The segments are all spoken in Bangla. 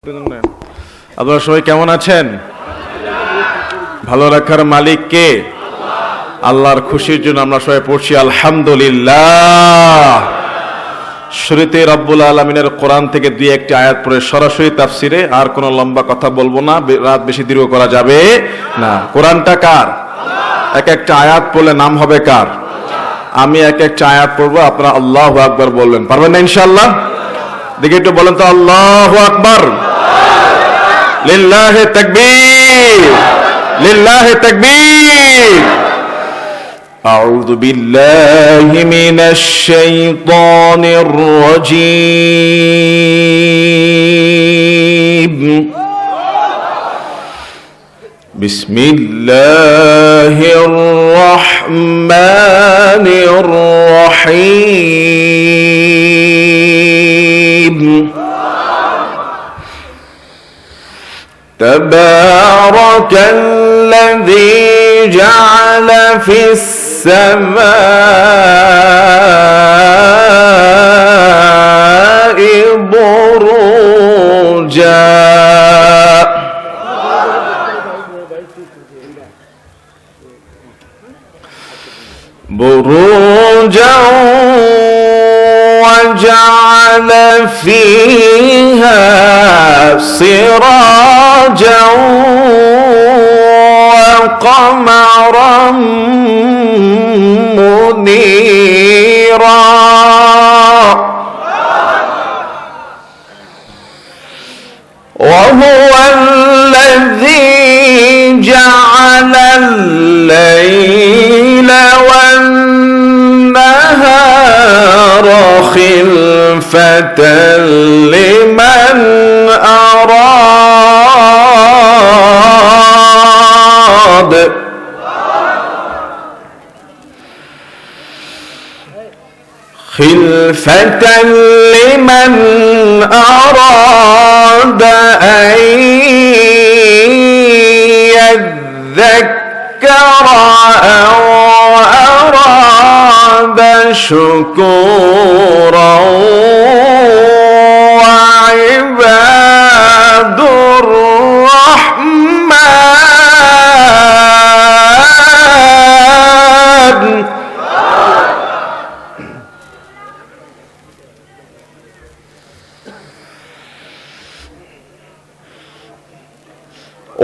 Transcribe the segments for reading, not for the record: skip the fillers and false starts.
আপনারা সবাই কেমন আছেন? ভালো রাখার মালিক কে? আল্লাহর খুশির জন্য আমরা সবাই পড়ছি আলহামদুলিল্লাহ। শুরুতে রব্বুল আলামিনের কোরআন থেকে দুই একটি আয়াত পড়ে সরাসরি তাফসিরে, আর কোনো লম্বা কথা বলবো না, রাত বেশি দীর্ঘ করা যাবে না। কোরআনটা কার? এক একটা আয়াত পড়লে নাম হবে কার? আমি এক একটা আয়াত পড়বো, আপনারা আল্লাহু আকবার বলবেন, পারবেন না ইনশাআল্লাহ? দেখি একটু বলেন তো, আল্লাহু আকবার, লিল্লাহি তাকবীর, লিল্লাহি তাকবীর। আউযু বিল্লাহি মিনাশ শাইতানির রাজীম। বিসমিল্লাহির রাহমানির রাহিম। تبارك الذي جعل في السماء بروجا وجعل فيها سراجا وقمرا منيرا وهو الذي جعل الليل والنهار خلفة لمن أراد خلفة لمن أراد أن يذكر أو أراد شكورا وعباد الرحمن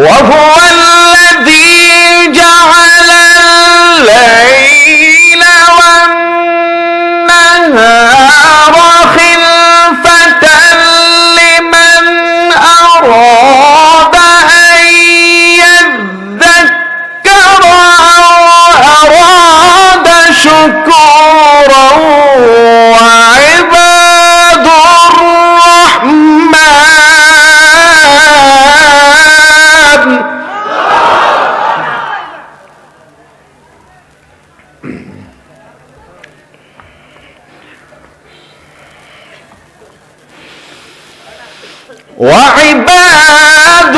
وهو الذي جعل الليل والنهار خلفة لمن أراد أن يذكر أو أراد شكورا وعباد الرحمن وعباد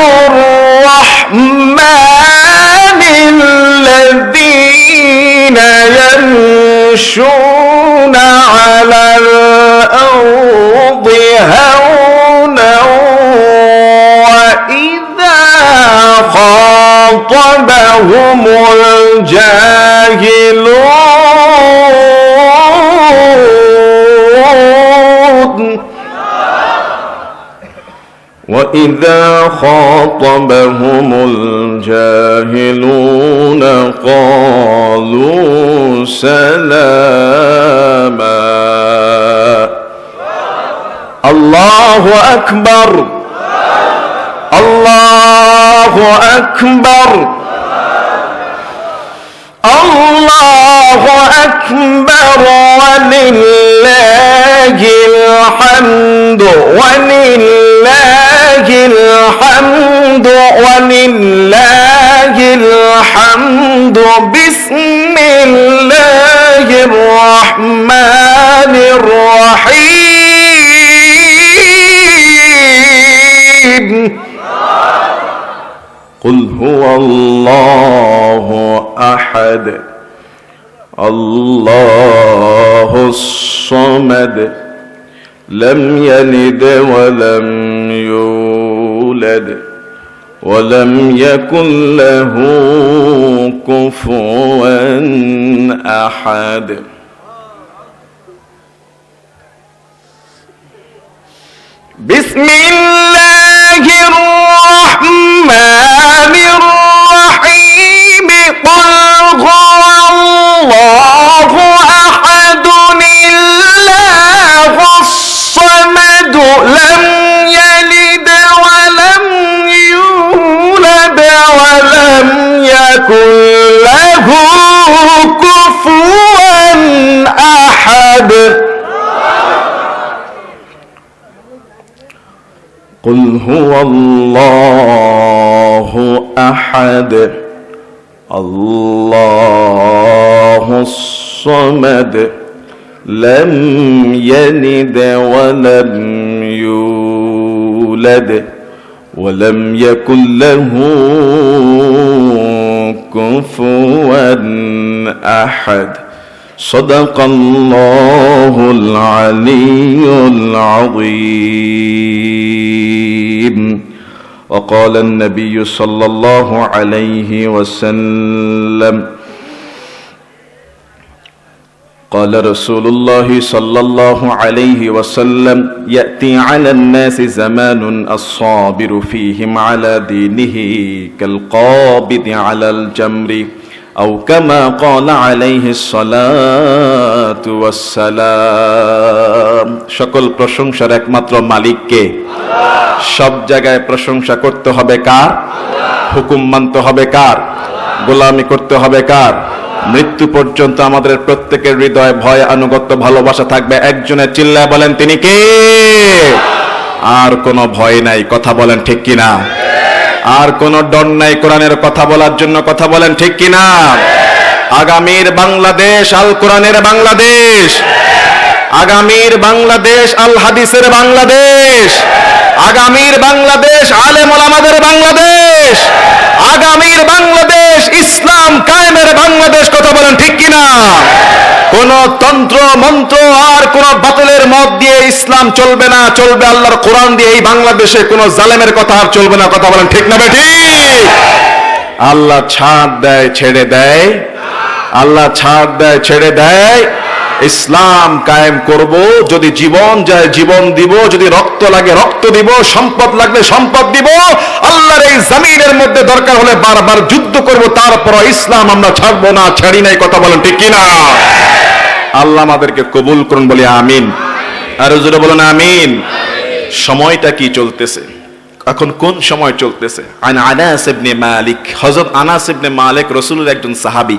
الرحمن الذين يمشون على الأرض هونا وإذا خاطبهم الجاهلون وإذا خاطبهم الجاهلون قالوا سلاما. الله أكبر، الله أكبر، الله أكبر ولله الحمد، ولله الحمد، ولله الحمد. بسم الله الرحمن الرحيم. قل هو الله أحد الله الصمد لم يلد ولم يولد أحد ولم يكن له كفوا أحد بسم الله الرحمن الرحيم قل هو الله أحد الله الصمد لم يلد ولم يولد ولم يكن له كفوا أحد قل هو الله أحد الله الصمد لم يلد ولم يولد ولم يكن له كفوا أحد صدق الله العلي العظيم وقال النبي صلى الله عليه وسلم قال رسول الله صلى الله عليه وسلم يأتي على الناس زمان الصابر فيهم على دينه كالقابض على الجمر أو كما قال عليه الصلاة والسلام সকল প্রশংসার একমাত্র মালিককে সব জায়গায় প্রশংসা করতে হবে কার হুকুম মানতে হবে কার গোলামি করতে হবে কার মৃত্যু পর্যন্ত আমাদের প্রত্যেকের হৃদয়ে ভয় আনুগত্য ভালোবাসা থাকবে একজনের চিল্লায় বলেন তিনি কে আর কোনো ভয় নাই কথা বলেন ঠিক কিনা আর কোনো ডর নাই কোরআনের কথা বলার জন্য কথা বলেন ঠিক কিনা আগামীর বাংলাদেশ আল কোরআনের বাংলাদেশ আগামীর বাংলাদেশ আল হাদিসের বাংলাদেশ আগামীর বাংলাদেশ আলেম ওলামাদের বাংলাদেশ আগামীর বাংলাদেশ ইসলাম কায়েমের বাংলাদেশ কথা বলেন ঠিক কিনা কোন তন্ত্র মন্ত্র আর কোন বাতিলের মত দিয়ে ইসলাম চলবে না চলবে আল্লাহর কোরআন দিয়ে এই বাংলাদেশে কোন জালেমের কথা আর চলবে না কথা বলেন ঠিক না ঠিক আল্লাহ ছাড় দেয় ছেড়ে দেয় আল্লাহ ছাড় দেয় ছেড়ে দেয় ইসলাম কায়েম করব যদি জীবন যায় জীবন দিব যদি রক্ত লাগে রক্ত দিব সম্পদ লাগলে সম্পদ দিব আল্লাহর এই জমিনের মধ্যে দরকার হলে বারবার যুদ্ধ করব তারপর ইসলাম আমরা ছাড়বো না ছাড়ি নাই কথা বলেন ঠিক কিনা আল্লাহ আমাদেরকে কবুল করুন বলি আমিন আর জোরে বলেন আমিন সময়টা কি চলতেছে এখন কোন সময় চলতেছে আনাস ইবনে মালিক হযরত আনাস ইবনে মালিক রাসূলের একজন সাহাবী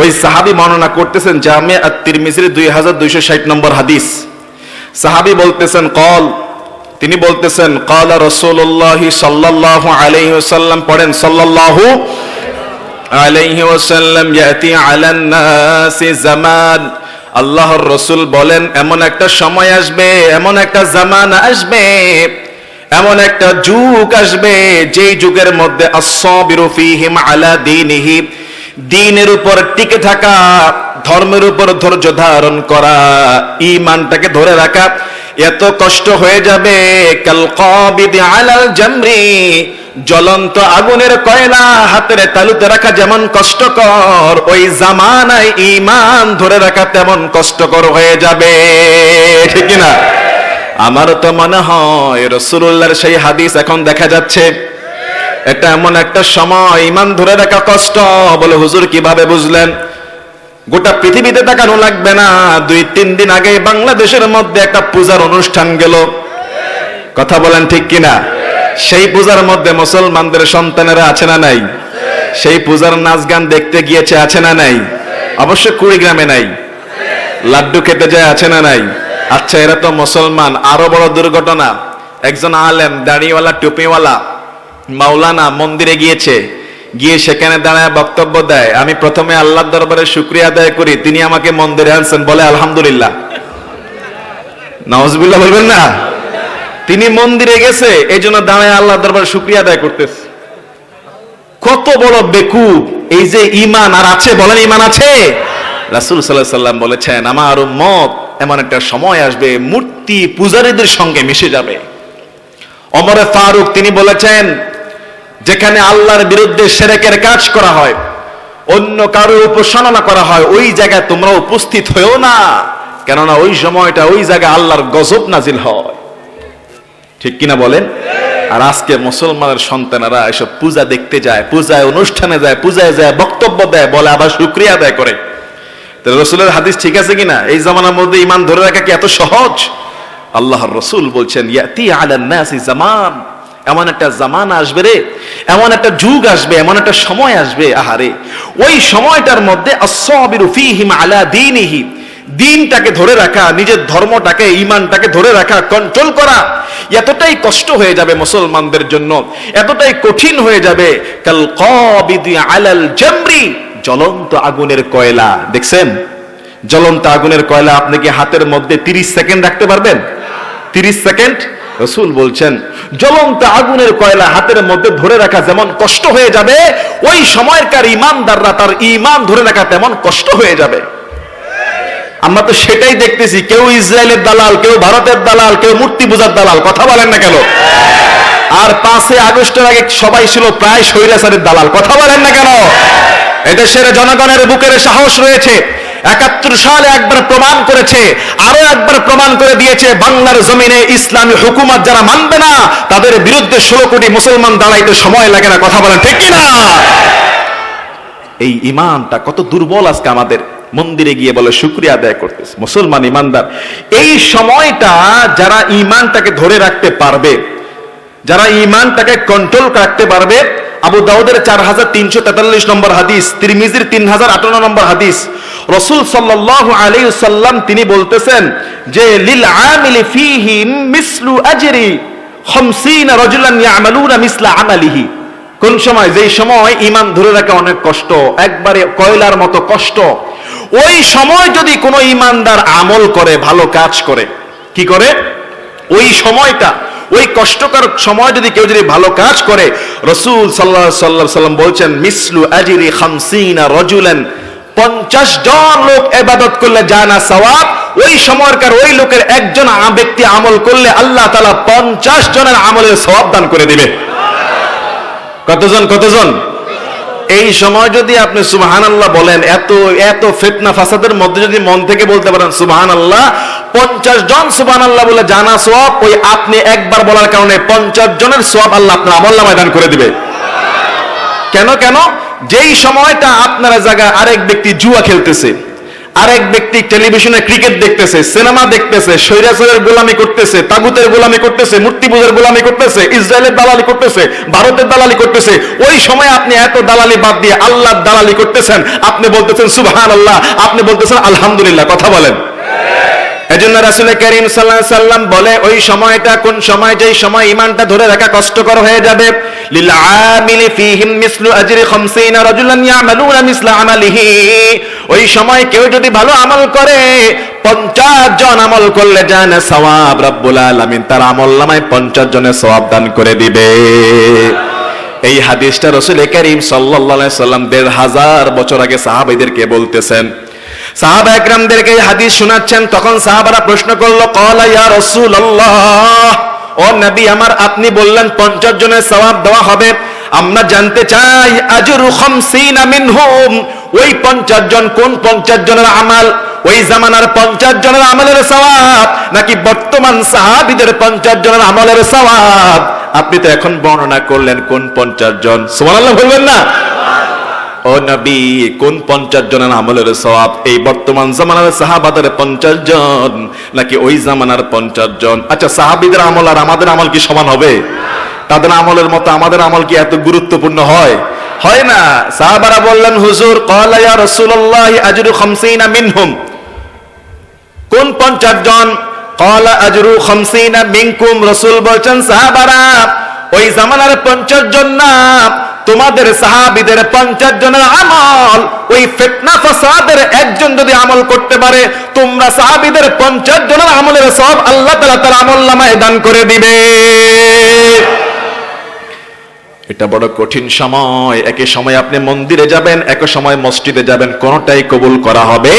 ওই সাহাবী বর্ণনা করতেছেন জামে আত-তিরমিজির 2260 নম্বর হাদিস সাহাবী বলতেছেন তিনি বলতেছেন ক্বালা রাসূলুল্লাহ সাল্লাল্লাহু আলাইহি ওয়াসাল্লাম পড়েন সাল্লাল্লাহু আলাইহি ওয়াসাল্লাম ইয়াতি আলান নাসি জামান আল্লাহর রাসূল বলেন এমন একটা সময় আসবে এমন একটা জামানা আসবে এমন একটা যুগ আসবে যেই যুগের মধ্যে আস-সাবিরু ফীহিম আলা দীনিহি দ্বীনের উপর টিকে থাকা ধর্মের উপর ধৈর্য ধারণ করা ঈমানটাকে ধরে রাখা এত কষ্ট হয়ে যাবে কাল কাবিদি আলাল জামরি জ্বলন্ত আগুনের কয়লা হাতের তালুতে রাখা যেমন কষ্টকর ওই জামানায় ঈমান ধরে রাখা তেমন কষ্টকর হয়ে যাবে ঠিক না আমার তো মনে হয় রাসূলুল্লাহর সেই হাদিস এখন দেখা যাচ্ছে এটা এমন একটা সময় ঈমান ধরে রাখা কষ্ট বলে হুজুর কিভাবে বুঝলেন গোটা পৃথিবীতে তাকানো লাগবে না 2-3 দিন আগে বাংলাদেশের মধ্যে একটা পূজার অনুষ্ঠান গেল কথা বলেন ঠিক কিনা সেই পূজার মধ্যে মুসলমানদের সন্তানেরা আছে না নাই সেই পূজার নাচ গান দেখতে গিয়েছে আছে না নাই অবশ্য কুড়িগ্রামে নাই লাড্ডু খেতে যায় আছে না নাই আচ্ছা এরা তো মুসলমান আরো বড় দুর্ঘটনা একজন আলেম দাড়িওয়ালা টুপিওয়ালা মাওলানা মন্দিরে গিয়ে সেখানে দাঁড়ায় বক্তব্য দেয় আমি প্রথমে আল্লাহর দরবারে শুকরিয়া আদায় করি তিনি আমাকে মন্দিরে আনছেন বলে আলহামদুলিল্লাহ নাউজুবিল্লাহ বলবেন না তিনি মন্দিরে গেছে এইজন্য দাঁড়ায় আল্লাহর দরবারে শুকরিয়া আদায় করতেছে কত বড় বেকুব এই যে ঈমান আর আছে বলেন ঈমান আছে রাসূল সাল্লাল্লাহু আলাইহি সাল্লাম বলেছেন আমার উম্মত এমন একটা সময় আসবে মূর্তি পূজারীদের সঙ্গে মিশে যাবে ওমরে ফারুক তিনি বলেছেন, যেখানে আল্লাহর বিরুদ্ধে শিরকের কাজ করা হয়, অন্য কারো উপাসনা করা হয়, ওই জায়গায় তোমরা উপস্থিত হয়েও না, কেননা ওই সময়টা ওই জায়গায় আল্লাহর গজব নাজিল হয়। ঠিক কিনা বলেন? আর আজকে মুসলমানের সন্তানেরা এসব পূজা দেখতে যায়, পূজায় অনুষ্ঠানে যায়, পূজায় যায় বক্তব্য দেয়, বলে আবার শুকরিয়া আদায় করে। তাহলে রাসূলের হাদিস ঠিক আছে কিনা? এই জামানার মধ্যে ঈমান ধরে রাখা কি এত সহজ? আল্লাহর রাসূল বলছেন, ইয়াতি আলান নাসি জামান, এমন একটা জামানা আসবে রে, এমন একটা যুগ আসবে, এমন একটা সময় আসবে, আহারে ওই সময়টার মধ্যে আস-সাবিরু ফীহিম আলা দীনিহি, দিনটাকে ধরে রাখা, নিজের ধর্মটাকে, ঈমানটাকে ধরে রাখা, কন্ট্রোল করা এতটাই কষ্ট হয়ে যাবে মুসলমানদের জন্য, এতটাই কঠিন হয়ে যাবে। কাল কাবিদি আলাল জামরি, জ্বলন্ত আগুনের কয়লা। দেখছেন জ্বলন্ত আগুনের কয়লা আপনি কি হাতের মধ্যে 30 সেকেন্ড রাখতে পারবেন? 30 সেকেন্ড? রাসূল বলছেন জ্বলন্ত আগুনের কয়লা হাতের মধ্যে ধরে রাখা যেমন কষ্ট হয়ে যাবে, ওই সময়কার ঈমানদাররা তার ঈমান ধরে রাখা তেমন কষ্ট হয়ে যাবে। আমরা তো সেটাই দেখতেছি, কেউ ইসরায়েলের দালাল, কেউ ভারতের দালাল, কেউ মূর্তি পূজার দালাল। কথা বলেন না কেন? আর 5 আগস্টের আগে সবাই ছিল প্রায় স্বৈরাচারের দালাল। কথা বলেন না কেন? এদেশের জনগণের বুকের সাহস রয়েছে, 71 সালে একবার প্রমাণ করেছে, আরো একবার প্রমাণ করে দিয়েছে, বাংলার জমিনে ইসলামী হুকুমত যারা মানবে না তাদের বিরুদ্ধে 16 কোটি মুসলমান দাঁড়াইতে সময় লাগে না। কথা বলেন ঠিক কিনা? এই ঈমানটা কত দুর্বল আজকে আমাদের। মন্দিরে গিয়ে বলে শুকরিয়া আদায় করতেছে মুসলমান ঈমানদার। এই সময়টা যারা ঈমানটাকে ধরে রাখতে পারবে, যারা ঈমানটাকে কন্ট্রোল রাখতে পারবে, আবু দাউদের 4343 নম্বর হাদিস, তিরমিজির 3058 নম্বর হাদিস, রাসূল সাল্লাল্লাহু আলাইহি ওয়াসাল্লাম তিনি বলতেছেন যে লিল আমিলি ফীহি মিসলু আজরি 50 রাজুলান ইয়ামালুনা মিসলা আমালিহি। কোন সময়? যেই সময় ঈমান ধরে রাখা অনেক কষ্ট, একবারে কয়লার মতো কষ্ট, ওই সময় যদি কোনো ঈমানদার আমল করে, ভালো কাজ করে, কি করে? ওই সময়টা, ওই কষ্টকর সময় যদি কেউ যদি ভালো কাজ করে, রাসূল সাল্লাল্লাহু আলাইহি সাল্লাম বলছেন মিসলু আজরি 50 রাজুলান, 50 জন লোক ইবাদত করলে যায় না সওয়াব, ওই সময়কার ওই লোকের একজন ব্যক্তি আমল করলে আল্লাহ তাআলা 50 জনের আমলের সওয়াব দান করে দিবে। কতজন? কতজন? এই সময় যদি আপনি সুবহানাল্লাহ বলেন, এত এত ফিতনা ফাসাদের মধ্যে যদি মন থেকে বলতে পারেন সুবহানাল্লাহ, 50 জন সুবহানাল্লাহ বলে জানা সওয়াব, ওই আপনি একবার বলার কারণে 50 জনের সওয়াব আল্লাহ আপনার আমলনামায় দান করে দিবে। কেন? কেন? যেই সময়টা আপনার জায়গা আরেক ব্যক্তি জুয়া খেলতেছে, আরেক ব্যক্তি টেলিভিশনে ক্রিকেট দেখতেছে, সিনেমা দেখতেছে, স্বৈরাচারের গোলামি করতেছে, তাগুতের গোলামি করতেছে, মূর্তি পূজার গোলামি করতেছে, ইসরায়েলের দালালি করতেছে, ভারতের দালালি করতেছে, ওই সময় আপনি এত দালালি বাদ দিয়ে আল্লাহর দালালি করতেছেন, আপনি বলতেছেন সুবহানাল্লাহ, আপনি বলতেছেন আলহামদুলিল্লাহ। কথা বলেন। এজন্য রাসূল কারীম সাল্লাল্লাহু আলাইহি সাল্লাম বলে ওই সময়টা কোন সময়? যেই সময় ঈমানটা ধরে রাখা কষ্টকর হয়ে যাবে। লিল আমিলি ফীহিম মিসলু আজরি 50 রাজুলান ইয়ামালুনা মিসলা আমালিহি, ওই সময় কেউ যদি ভালো আমল করে, 50 জন আমল করলে যায় না সওয়াব, রব্বুল আলামিন তার আমলনামায় 50 জনের সওয়াব দান করে দিবে। এই হাদিসটা রাসূল কারীম সাল্লাল্লাহু আলাইহি সাল্লাম 1500 বছর আগে সাহাবাইদেরকে বলতেছেন। সাহাবা একরামদেরকে এই হাদিস শোনাচ্ছেন, তখন সাহাবারা প্রশ্ন করলো, ক্বালা ইয়া রাসূলুল্লাহ, ও নবী আমার, আপনি বললেন 50 জনের সওয়াব দেওয়া হবে, আমরা জানতে চাই আজরু 50 মিনহুম, ওই 50 জন কোন 50 জনের আমল? ওই জামানার 50 জনের আমলের সওয়াব, নাকি বর্তমান সাহাবীদের 50 জনের আমলের সওয়াব? আপনি তো এখন বর্ণনা করলেন কোন 50 জন, সুবহানাল্লাহ বলবেন না? ও নবী, কোন 50 জনের আমলের সওয়াব? এই বর্তমান জামানার সাহাবাদের 50 জন, নাকি ওই জামানার 50 জন? আচ্ছা, সাহাবীদের আমল আর আমাদের আমল কি সমান হবে? তাদের আমলের মতো আমাদের আমল কি এত গুরুত্বপূর্ণ হয়? হয় না। সাহাবারা বললেন, হুজুর, ক্বালা ইয়া রাসূলুল্লাহ আজরু 50 মিনহুম, কোন 50 জন? ক্বালা আজরু 50 মিনকুম, রাসূল বলছেন সাহাবারা ওই জামানার 50 জন না, তোমাদের সাহাবীদের 50 জনের আমল, ওই ফিতনা ফাসাদের একজন যদি আমল করতে পারে, তোমরা সাহাবীদের 50 জনের আমলের সওয়াব আল্লাহ তাআলা তার আমলনামায় দান করে দিবে। এটা বড় কঠিন সময়। একই সময় আপনি মন্দিরে যাবেন, একই সময় মসজিদে যাবেন, কোনটাই কবুল করা হবে?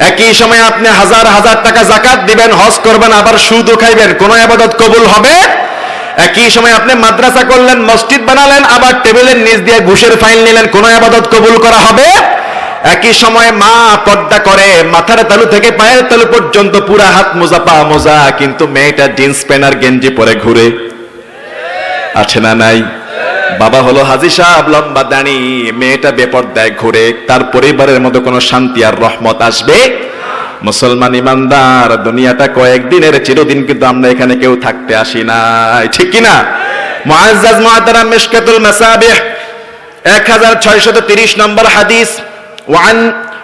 একই সময় আপনি হাজার হাজার টাকা যাকাত দিবেন, হজ করবেন, আবার সুদও খাইবেন, কোন ইবাদত কবুল হবে? একই সময় আপনি মাদ্রাসা করলেন, মসজিদ বানালেন, আবার টেবিলের নিচ দিয়ে ঘুষের ফাইল নিলেন, কোন ইবাদত কবুল করা হবে? একই সময় মা পর্দা করে, মাথার তালু থেকে পায়ের তালু পর্যন্ত পুরা হাত মোজা পা মোজা, কিন্তু মেয়েটা জিন্স প্যান্ট আর গেঞ্জি পরে ঘুরে, আছে না নাই? বাবা হলো হাজী সাহেব, লম্বা দাড়ি, মেয়েটা বেপরদায় ঘুরে, তার পরিবারের মধ্যে কোনো শান্তি আর রহমত আসবে? মুসলমান ইমানদার, দুনিয়াটা কয়েকদিনের, চিরদিন কিন্তু আমরা এখানে কেউ থাকতে আসি নাই, ঠিক কিনা? মুআজ্জাজ মুহতারাম, মিশকাতুল মাসাবিহ 1630 নম্বর হাদিস।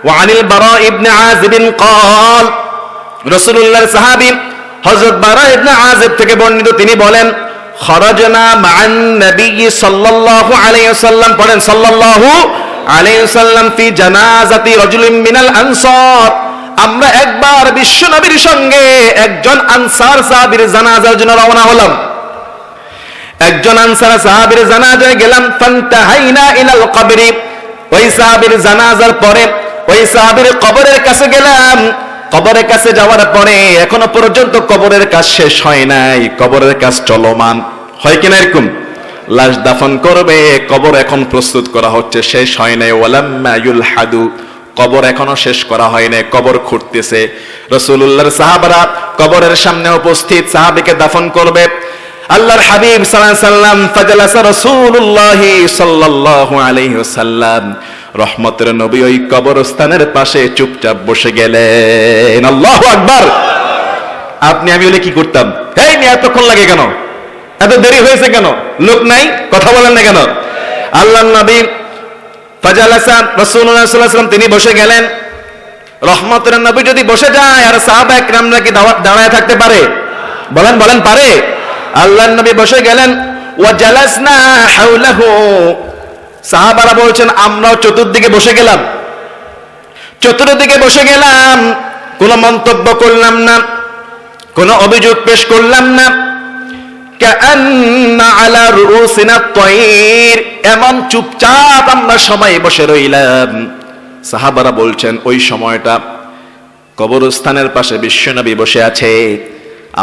ওয়ানিল বারা ইবনে আযিব قال, রাসূলুল্লাহর সাহাবী হযরত বারা ইবনে আযিব থেকে বর্ণিত, তিনি বলেন, খরাজনা মা'আন নবী সাল্লাল্লাহু আলাইহি ওয়াসাল্লাম, পড়েন সাল্লাল্লাহু আলাইহি ওয়াসাল্লাম, ফি জানাজাতি রাজুলিন মিনাল আনসার, আমরা একবার বিশ্ব নবীর সঙ্গে একজন আনসার সাহাবীর জানাজার জন্য রওনা হলাম। একজন আনসার সাহাবীর জানাজায় গেলাম। ফান্তাহাইনা ইলাল কবরি, ওই সাহাবীর জানাজার পরে ওই সাহাবীর কবরের কাছে গেলাম। কবরের কাছে যাওয়ার পরে এখনো পর্যন্ত কবরের কাজ শেষ হয় নাই, কবরের কাজ চলমান, হয় কিনা এরকম? লাশ দাফন করবে, কবর এখন প্রস্তুত করা হচ্ছে, শেষ হয় নাই। ওয়ালাম্মা ইউলহাদু, কবর এখনো শেষ করা হয় নাই, কবর খুঁড়তেছে। রাসূলুল্লাহর সাহাবারা কবরের সামনে উপস্থিত, সাহাবীকে দাফন করবে। আল্লাহর হাবিব সাল্লাল্লাহু আলাইহি ওয়াসাল্লাম, ফাজালাসা রাসূলুল্লাহ সাল্লাল্লাহু আলাইহি ওয়াসাল্লাম, রহমতের নবী ওই কবরস্থানের পাশে চুপচাপ বসে গেলেন। আল্লাহু আকবার। আপনি আমি হলে কি করতাম? এই নিয়ে এতক্ষণ লাগে কেন, এত দেরি হয়েছে কেন, লোক নাই, কথা বলেন না কেন? আল্লাহর নবী ফাজালাসা রাসূলুল্লাহ সাল্লাল্লাহু আলাইহি ওয়াসাল্লাম, তিনি বসে গেলেন। রহমতের নবী যদি বসে যায়, আর সাহাবা একরামরা কি দাঁড়ায় থাকতে পারে? বলেন বলেন, পারে? আল্লাহর নবী বসে গেলেন। ওয়া জালাসনা হাওলাহু, সাহাবারা বলছেন আমরাও চতুর্দিকে বসে গেলাম। চতুর্দিকে বসে গেলাম, কোনো মন্তব্য করলাম না, কোনো অভিযোগ পেশ করলাম না। কাআন্না আলা রুউসিনা তায়র, এমন চুপচাপ আমরা সবাই বসে রইলাম। সাহাবারা বলছেন ওই সময়টা কবরস্থানের পাশে বিশ্বনবী বসে আছে,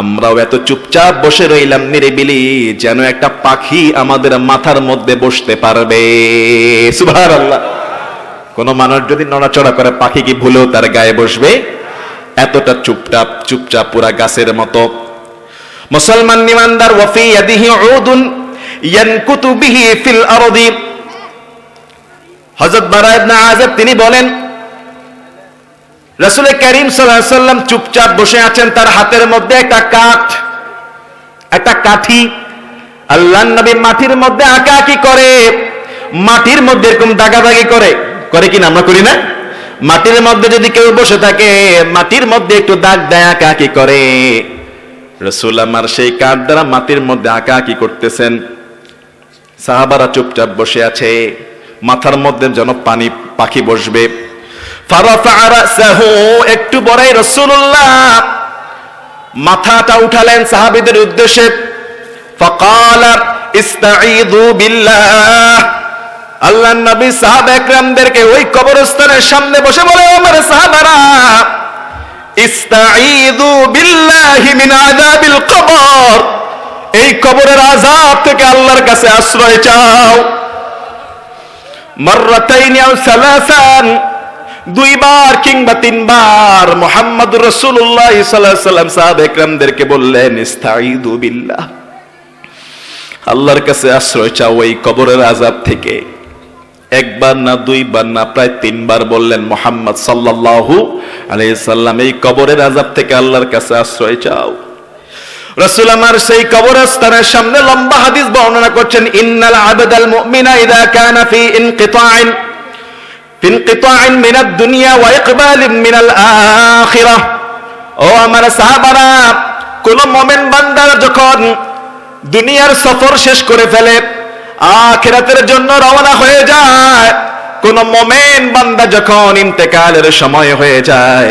আমরাও এত চুপচাপ বসে রইলাম নিরিবিলি, যেন একটা পাখি আমাদের মাথার মধ্যে বসতে পারবে। সুবহানাল্লাহ। কোন মানুষ যদি নড়াচড়া করে, পাখি কি ভুলেও তার গায়ে বসবে? এতটা চুপচাপ, চুপচাপ পুরা গাছের মতো। মুসলমান ইমানদার, ওয়া ফি ইয়াদিহি উদুন ইয়ানকুতু বিহি ফিল আরদি, হযরত বারা ইবনে আযিব তিনি বলেন, রাসূল কারীম সাল্লাল্লাহু আলাইহি ওয়াসাল্লাম চুপচাপ বসে আছেন, তার হাতের মধ্যে একটা কাঠ, একটা কাঠি। আল্লাহর নবী মাটির মধ্যে আঁকাআঁকি করে, মাটির মধ্যে এরকম দাগাদাগি করে, করে কিনা? আমরা করি না? মাটির মধ্যে যদি কেউ বসে থাকে, মাটির মধ্যে একটু দাগ দেয়, আঁকাআঁকি করে। রাসূল আমার সেই কাঠ দ্বারা মাটির মধ্যে আঁকাআঁকি করতেছেন, সাহাবারা চুপচাপ বসে আছে, মাথার মধ্যে যেন পাখি বসবে। ফারাফা রাসাহু, একটু পরে রাসূলুল্লাহ মাথাটা উঠালেন সাহাবীদের উদ্দেশ্যে। ফাকালা ইস্তাঈযু বিল্লাহ, আল্লাহর নবী সাহাবা একরামদেরকে ওই কবরস্থানের সামনে বসে বলে, আমার সাহাবারা, ইস্তাঈযু বিল্লাহি মিন আযাবিল কবর, এই কবরের আযাব থেকে আল্লাহর কাছে আশ্রয় চাও। মাররাতাইন আও সালাসান, দুইবার কিংবা তিনবার মুহাম্মদুর রাসূলুল্লাহ সাল্লাল্লাহু আলাইহি ওয়াসাল্লাম সাহাবা একরামদেরকে বললেন, ইস্তাঈযু বিল্লাহ, আল্লাহর কাছে আশ্রয় চাও এই কবরের আযাব থেকে। একবার না, দুইবার না, প্রায় তিনবার বললেন মুহাম্মদ সাল্লাল্লাহু আলাইহি ওয়াসাল্লাম, এই কবরের আযাব থেকে আল্লাহর কাছে আশ্রয় চাও। রাসূল আমার সেই কবরস্থানের সামনে লম্বা হাদিস বর্ণনা করছেন, ইন্নাল আবদাল মুমিনা ইযা কানা ফি ইনকিতাইন মিনাদ দুনিয়া ওয়া ইকবালিন মিনাল আখিরাহ, ও আমার সাহাবারা, কোন মুমিন বান্দা যখন দুনিয়ার সফর শেষ করে ফেলে, আখিরাতের জন্য রওনা হয়ে যায়, কোন মুমিন বান্দা যখন ইন্তেকালের সময় হয়ে যায়,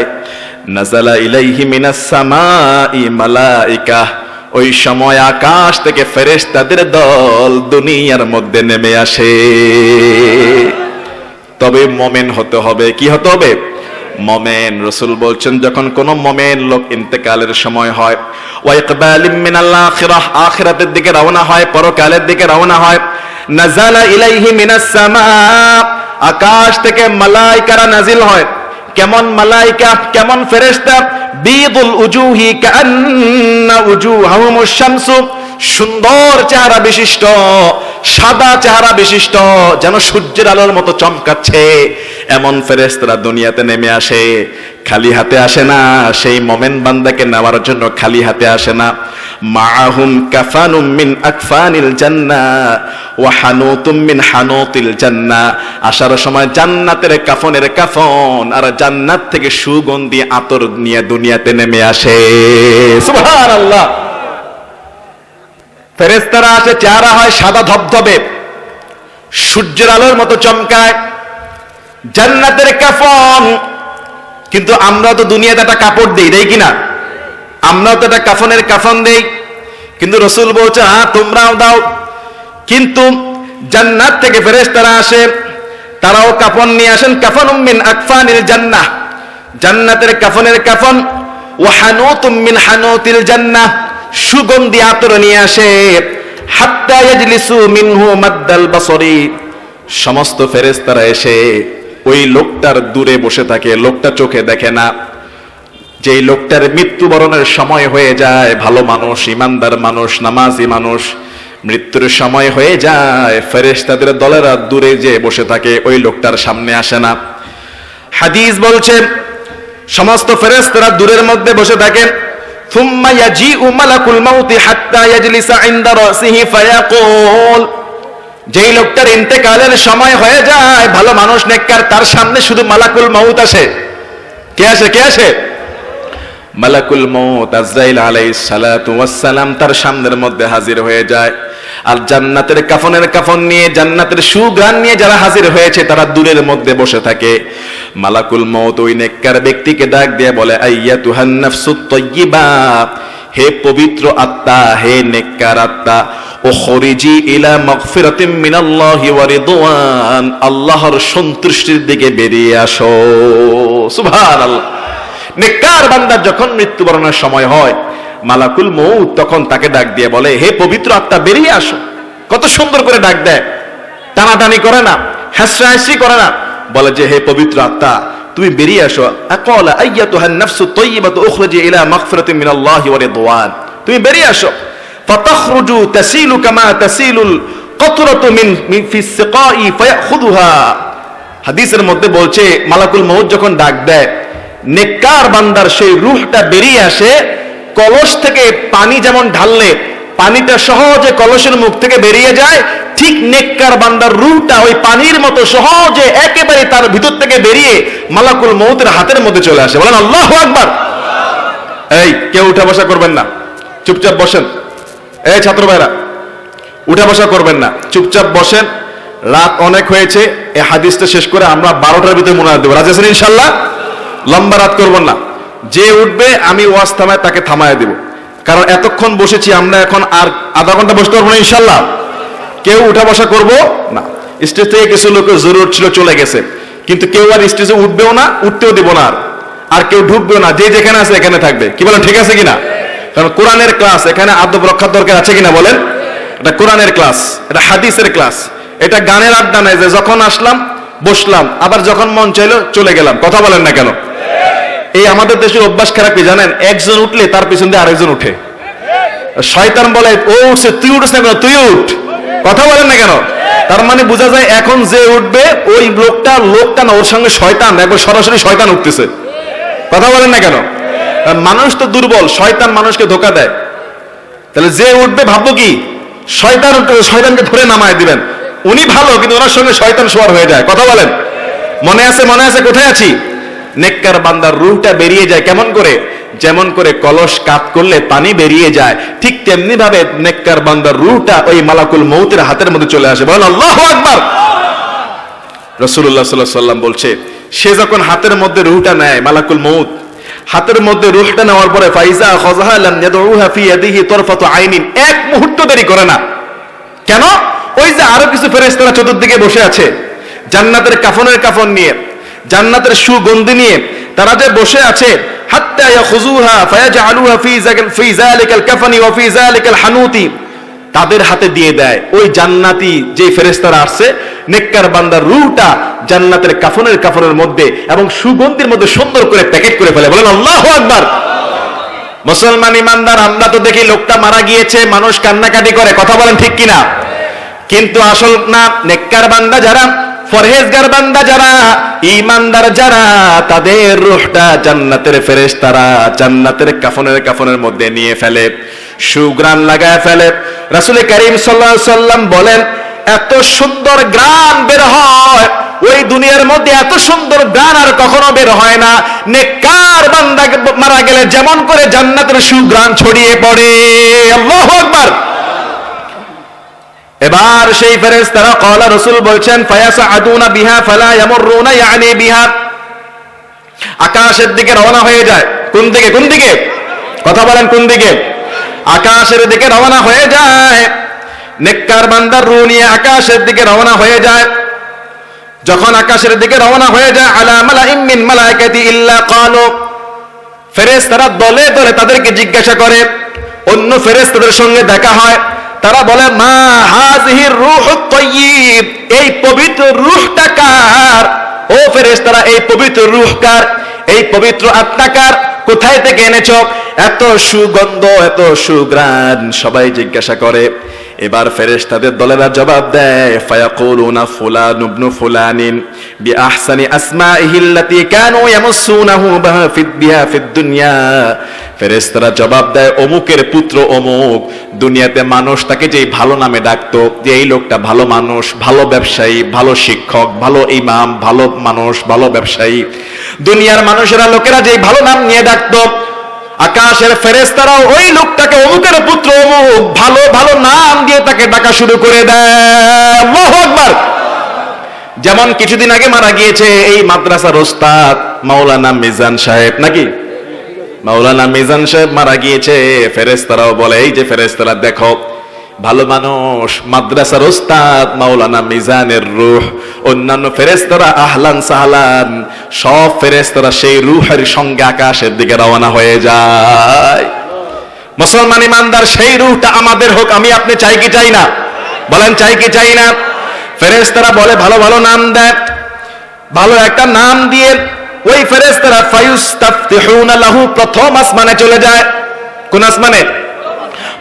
নাযালা ইলাইহি মিনাস সামাই মালাইকা, ওই সময় আকাশ থেকে ফেরেশতাদের দল দুনিয়ার মধ্যে নেমে আসে। তবে মুমিন হতে হবে, কি হতে হবে? মুমিন। রাসূল বলছেন যখন কোন মুমিন লোক ইন্তেকালের সময় হয়, ওয়া ইকবালিম মিনাল আখিরাহ, আখিরাতের দিকে রওনা হয়, পরকালের দিকে রওনা হয়, নাযালা ইলাইহি মিনাস সামা, আকাশ থেকে মালায়েকারা নাজিল হয়। কেমন মালায়েকা, কেমন ফেরেশতা? বিদুল উজুহি কান্না উজুহাহুমুশ শামসু, সুন্দর চেহারা বিশিষ্ট, সাদা চেহারা বিশিষ্ট, যেন সূর্যের আলোর মতো চমকাচ্ছে। এমন ফেরেশতারা দুনিয়াতে নেমে আসে, খালি হাতে আসে না। সেই মুমিন বান্দাকে নেওয়ার জন্য খালি হাতে আসে না। মাআহুম কাফানুম মিন আকফানিল জান্নাহ ওয়া হানুতুম মিন হানুতিল জান্নাহ, আসার সময় জান্নাতের কাফনের কাফন আর জান্নাত থেকে সুগন্ধি আতর নিয়ে দুনিয়াতে নেমে আসে। সুবহানাল্লাহ। ফেরেশতারা আসে, চেহারা হয় সাদা ধবধবে, সূর্যের আলোর মতো চমকায়, জান্নাতের কাফন। কিন্তু আমরা তো দুনিয়াতে একটা কাপড় দেই, দেই কিনা? আমরাও তো একটা কাফনের কাফন দেই। কিন্তু রাসূল বলছে হ্যাঁ তোমরাও দাও। কিন্তু জান্নাত থেকে ফেরেশতারা আসে, তারাও কাফন নিয়ে আসেন। কাফনুম মিন আকফানিল জান্নাহ, জান্নাতের কাফনের কাফন। ওয়া হানুতুম মিন হানুতিল জান্নাহ, সুগন্ধি আতর নিয়ে আসে। হাত্তা ইয়াজলিসু মিনহু মাদ্দাল বাসরি, সমস্ত ফেরেশতারা এসে ওই লোকটার দূরে বসে থাকে, লোকটা চোখে দেখে না। যেই লোকটার মৃত্যুবরণের সময় হয়ে যায়, ভালো মানুষ, ইমানদার মানুষ, নামাজি মানুষ, মৃত্যুর সময় হয়ে যায়, ফেরেশতাদের দলেরা দূরে যে বসে থাকে, ওই লোকটার সামনে আসে না। হাদিস বলছে সমস্ত ফেরেশতারা দূরের মধ্যে বসে থাকে। ثم يجيء ملك الموت حتى يجلس عند رأسه فيقول, যেই লোকটার ইন্তেকালের সময় হয়ে যায়, ভালো মানুষ নেককার, তার সামনে শুধু মালাকুল মউত আসে। কে আসে? কে আসে? মালাকুল মউত আজরাইল আলাইহিস সালাতু ওয়াস সালাম তার সামনের মধ্যে হাজির হয়ে যায়। আর জান্নাতের কাফনের কাফন নিয়ে, জান্নাতের সুঘ্রাণ নিয়ে যারা হাজির হয়েছে তারা দূরের মধ্যে বসে থাকে। মালাকুল মউত ওই নেককার ব্যক্তিকে ডাক দিয়ে বলে, আইয়াতুহান নাফসুত তাইয়্যিবা, হে পবিত্র আত্মা, হে নেককার আত্মা, উখরিজি ইলা মাগফিরাতিম মিনাল্লাহি ওয়া রিদওয়ান, আল্লাহর সন্তুষ্টির দিকে বেরিয়ে আসো। সুবহানাল্লাহ। নেককার বান্দার যখন মৃত্যুবরণের সময় হয়, মালাকুল মউত তখন তাকে ডাক দিয়ে বলে, হে পবিত্র আত্মা বেরিয়ে আসো। কত সুন্দর করে ডাক দেয়, টানাটানি করে না, হাসি করে না, বলে যে হে পবিত্র আত্মা তুমি বেরিয়ে আসো। আকালা আইয়াতুহান নাফসুত তাইয়্যিবাতু উখরিজি ইলা মাগফিরাতিম মিনাল্লাহি ওয়া রিদওয়ান, তুমি বেরিয়ে আসো। ফাতাখরুজু তাসিলু কামা তাসিলুল কতরাতু মিন ফিস সিকাই ফায়াখুযুহা। হাদিসের মধ্যে বলছে মালাকুল মউত যখন ডাক দেয়, নেককার বান্দার সেই রূহটা বেরিয়ে আসে। কলস থেকে পানি যেমন ঢাললে পানিটা সহজে কলসের মুখ থেকে বেরিয়ে যায়, ঠিক নেককার বান্দার রূহটা ওই পানির মতো সহজে একেবারে তার ভিতর থেকে বেরিয়ে মালাকুল মউতের হাতের মধ্যে চলে আসে। বলেন আল্লাহু আকবার। এই কেউ উঠা বসা করবেন না, চুপচাপ বসেন। এই ছাত্র ভাইরা উঠা বসা করবেন না, চুপচাপ বসেন। রাত অনেক হয়েছে, এই হাদিসটা শেষ করে আমরা 12টার ভিতরে মুনাজাত দেব। রাজি আছেন ইনশাআল্লাহ? লম্বা রাত করব না। যে উঠবে আমি ওয়াজ থামায় তাকে থামায় দেব, কারণ এতক্ষণ বসেছি আমরা, এখন আর আধা ঘন্টা বসতে পারবো না ইনশাআল্লাহ। কেউ উঠা বসা করবো না। স্টেজ থেকে কিছু লোকের জরুরত ছিল, চলে গেছে, কিন্তু কেউ আর স্টেজে উঠবেও না, উঠতেও দিব না। আর কেউ ঢুকবেও না, যে যেখানে আছে এখানে থাকবে। কি বলেন, ঠিক আছে কিনা? কারণ কোরআনের ক্লাস, এখানে আদব রক্ষার দরকার আছে কিনা বলেন? এটা কোরআনের ক্লাস, এটা হাদিসের ক্লাস, এটা গানের আড্ডা নাই যে যখন আসলাম বসলাম, আবার যখন মন চাইলো চলে গেলাম। কথা বলেন না কেন? এই আমাদের দেশের অভ্যাস খারাপ কি জানেন? একজন উঠলে তার পিছন দিয়ে আরেকজন উঠে। শয়তান বলে ও উঠছে, তুই উঠছ না কেন, তুই উঠ। কথা বলেন না কেন? তার মানে বোঝা যায় এখন যে উঠবে ওই লোকটা না, ওর সঙ্গে শয়তান, একবার সরাসরি শয়তান উঠতেছে। কথা বলেন না কেন? মানুষ তো দুর্বল, শয়তান মানুষকে ধোকা দেয়। তাহলে যে উঠবে ভাববো কি শয়তান উঠবে, শয়তানকে ধরে নামায় দিবেন। উনি ভালো, কিন্তু ওনার সঙ্গে শয়তান সওয়ার হয়ে যায়। কথা বলেন, মনে আছে? মনে আছে কোথায় আছি? নেককার বান্দার রূহটা বেরিয়ে যায় কেমন করে? যেমন করে কলস কাত করলে পানি বেরিয়ে যায়, ঠিক তেমনি ভাবে নেককার বান্দার রূহটা ওই মালাকুল মউতের হাতের মধ্যে চলে আসে। বলেন আল্লাহু আকবার। রাসূলুল্লাহ সাল্লাল্লাহু আলাইহি ওয়াসাল্লাম বলছে, সে যখন হাতের মধ্যে রূহটা নেয়, মালাকুল মউত হাতের মধ্যে রূহটা নেওয়ার পরে ফাইজা খাযাহা লাম ইয়াদউহা ফি ইয়াদিহি তারফাতু আইনিন, এক মুহূর্ত দেরি করে না। কেন? ওই যে আরো কিছু ফেরেশতারা চতুর্দিকে বসে আছে, জান্নাতের কাফনের কাফন নিয়ে, জান্নাতের সুগন্ধি নিয়ে, তারা যে বসে আছে হাত্তা ইয়াখুযুহা ফায়াজআলুহা ফি যালিকাল কাফানি ওয়া ফি যালিকাল হানুতি, তাদের হাতে দিয়ে দেয় ওই জান্নাতি যে ফেরেশতারা আসছে নেককার বান্দার রূহটা জান্নাতের কাফনের মধ্যে এবং সুগন্ধির মধ্যে সুন্দর করে প্যাকেট করে ফেলে। বলেন আল্লাহু আকবার। মুসলমান ইমানদার, আমরা তো দেখি লোকটা মারা গিয়েছে, মানুষ কান্নাকাটি করে, কথা বলেন ঠিক কিনা? কিন্তু আসল না, নেককার বান্দা যারা, পরহেজগার বান্দা যারা, ঈমানদার যারা, তাদের রূহটা জান্নাতের ফেরেশতারা জান্নাতের কাফনের মধ্যে নিয়ে ফেলে, সুগ্রাণ লাগায় ফেলে। রাসূল করিম সাল্লাল্লাহু আলাইহি সাল্লাম বলেন, এত সুন্দর গ্রাণ বের হয়, ওই দুনিয়ার মধ্যে এত সুন্দর গ্রাণ আর কখনো বের হয় না। নেককার বান্দা মারা গেলে যেমন করে জান্নাতের সুগ্রাণ ছড়িয়ে পড়ে। আল্লাহু আকবার। এবার সেই ফেরেশতারা ক্বালা, রাসূল বলছেন, ফায়াসআদুনা বিহা ফালা ইয়ামুরুনা ইয়ানি বিহা, আকাশের দিকে রওনা হয়ে যায়। কোন দিকে? কোন দিকে? কথা বলেন, কোন দিকে? আকাশের দিকে রওনা হয়ে যায়। নেককার বান্দার রূহ নিয়ে আকাশের দিকে রওনা হয়ে যায়। যখন আকাশের দিকে রওনা হয়ে যায়, আলা মালাইম মিন মালাইকাতি ইল্লা ক্বালু, ফেরেশতারা দলে দলে তাদেরকে জিজ্ঞাসা করে, অন্য ফেরেশতাদের সঙ্গে দেখা হয়, তারা বলে, মা হাযিহির রূহুত তাইয়্যিব, এই পবিত্র রূহটা কার? ও ফেরেশতারা, এই পবিত্র রূহ কার? এই পবিত্র আত্মা কার? কোথায় থেকে এনেছো? এত সুগন্ধ, এত সুগ্রাণ সবাই জিজ্ঞাসা করে। এবার ফেরেশতাদের দলেরা জবাব দেয়, ফায়াকুলুনা ফুলান ইবনু ফুলানিন বিআহসানি আসমাইহি আল্লাতী কানু ইয়ামাসসুনাহু বিহা ফিদ দুনিয়া। ফেরেশতারা জবাব দেয়, অমুকের পুত্র অমুক, দুনিয়াতে মানুষ তাকে যেই ভালো নামে ডাকতো, যে এই লোকটা ভালো মানুষ, ভালো ব্যবসায়ী, ভালো শিক্ষক, ভালো ইমাম, ভালো মানুষ, ভালো ব্যবসায়ী, দুনিয়ার মানুষেরা লোকেরা যেই ভালো নাম নিয়ে ডাকতো, আকাশের ফেরেশতারাও ওই লোকটাকে অমুকের পুত্র অমুক ভালো ভালো নাম দিয়ে তাকে ডাকা শুরু করে দেয়। আল্লাহু আকবার। যেমন কিছুদিন আগে মারা গিয়েছে এই মাদ্রাসার ওস্তাদ মাওলানা মিজান সাহেব, নাকি? মাওলানা মিজান সাহেব মারা গিয়েছে। ফেরেশতারাও বলে, এই যে ফেরেশতারা দেখো, ভালো মানুষ, মাদ্রাসার ওস্তাদ মাওলানা মিজানের রূহ। অন্যান্য ফেরেশতারা আহলান সাহলান, সব ফেরেশতারা সেই রূহের সঙ্গে আকাশের দিকে রওনা হয়ে যায়। মুসলমান ইমানদার, সেই রূহটা আমাদের হোক, আমি আপনি চাই কি চাই না? বলেন, চাই কি চাই না? ফেরেশতারা বলে, ভালো ভালো নাম দেয়। ভালো একটা নাম দিয়ে ওই ফেরেশতারা ফায়ুস্তাফতিহুনা লাহু, প্রথম আসমানে চলে যায়। কোন আসমানে?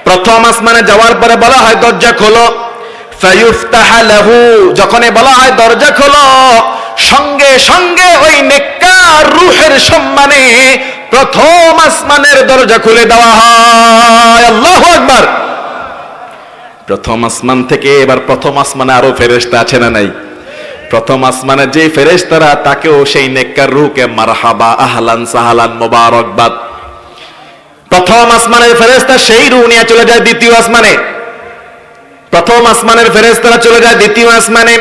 প্রথম আসমানে যাওয়ার পরে বলা হয়, দরজা খোলো। ফায়ুফতাহা লাহু, যখনই বলা হয় দরজা খোলো, সঙ্গে সঙ্গে ওই নেককার রূহের সম্মানে প্রথম আসমানের দরজা খুলে দেওয়া হয়। আল্লাহু আকবার। প্রথম আসমান থেকে এবার প্রথম আসমানে আরো ফেরেশতা আছে না নাই? প্রথম আসমানে যে ফেরেশতারা, তাকেও সেই নেককার রূহকে মারহাবা, আহলান সাহলান, মোবারকবাদ। প্রথম আসমানের ফেরেশতা সেই রূহ নিয়ে চলে যায় দ্বিতীয় আসমানে। প্রথম আসমানের ফেরেশতারা চলে যায় দ্বিতীয় আসমানে।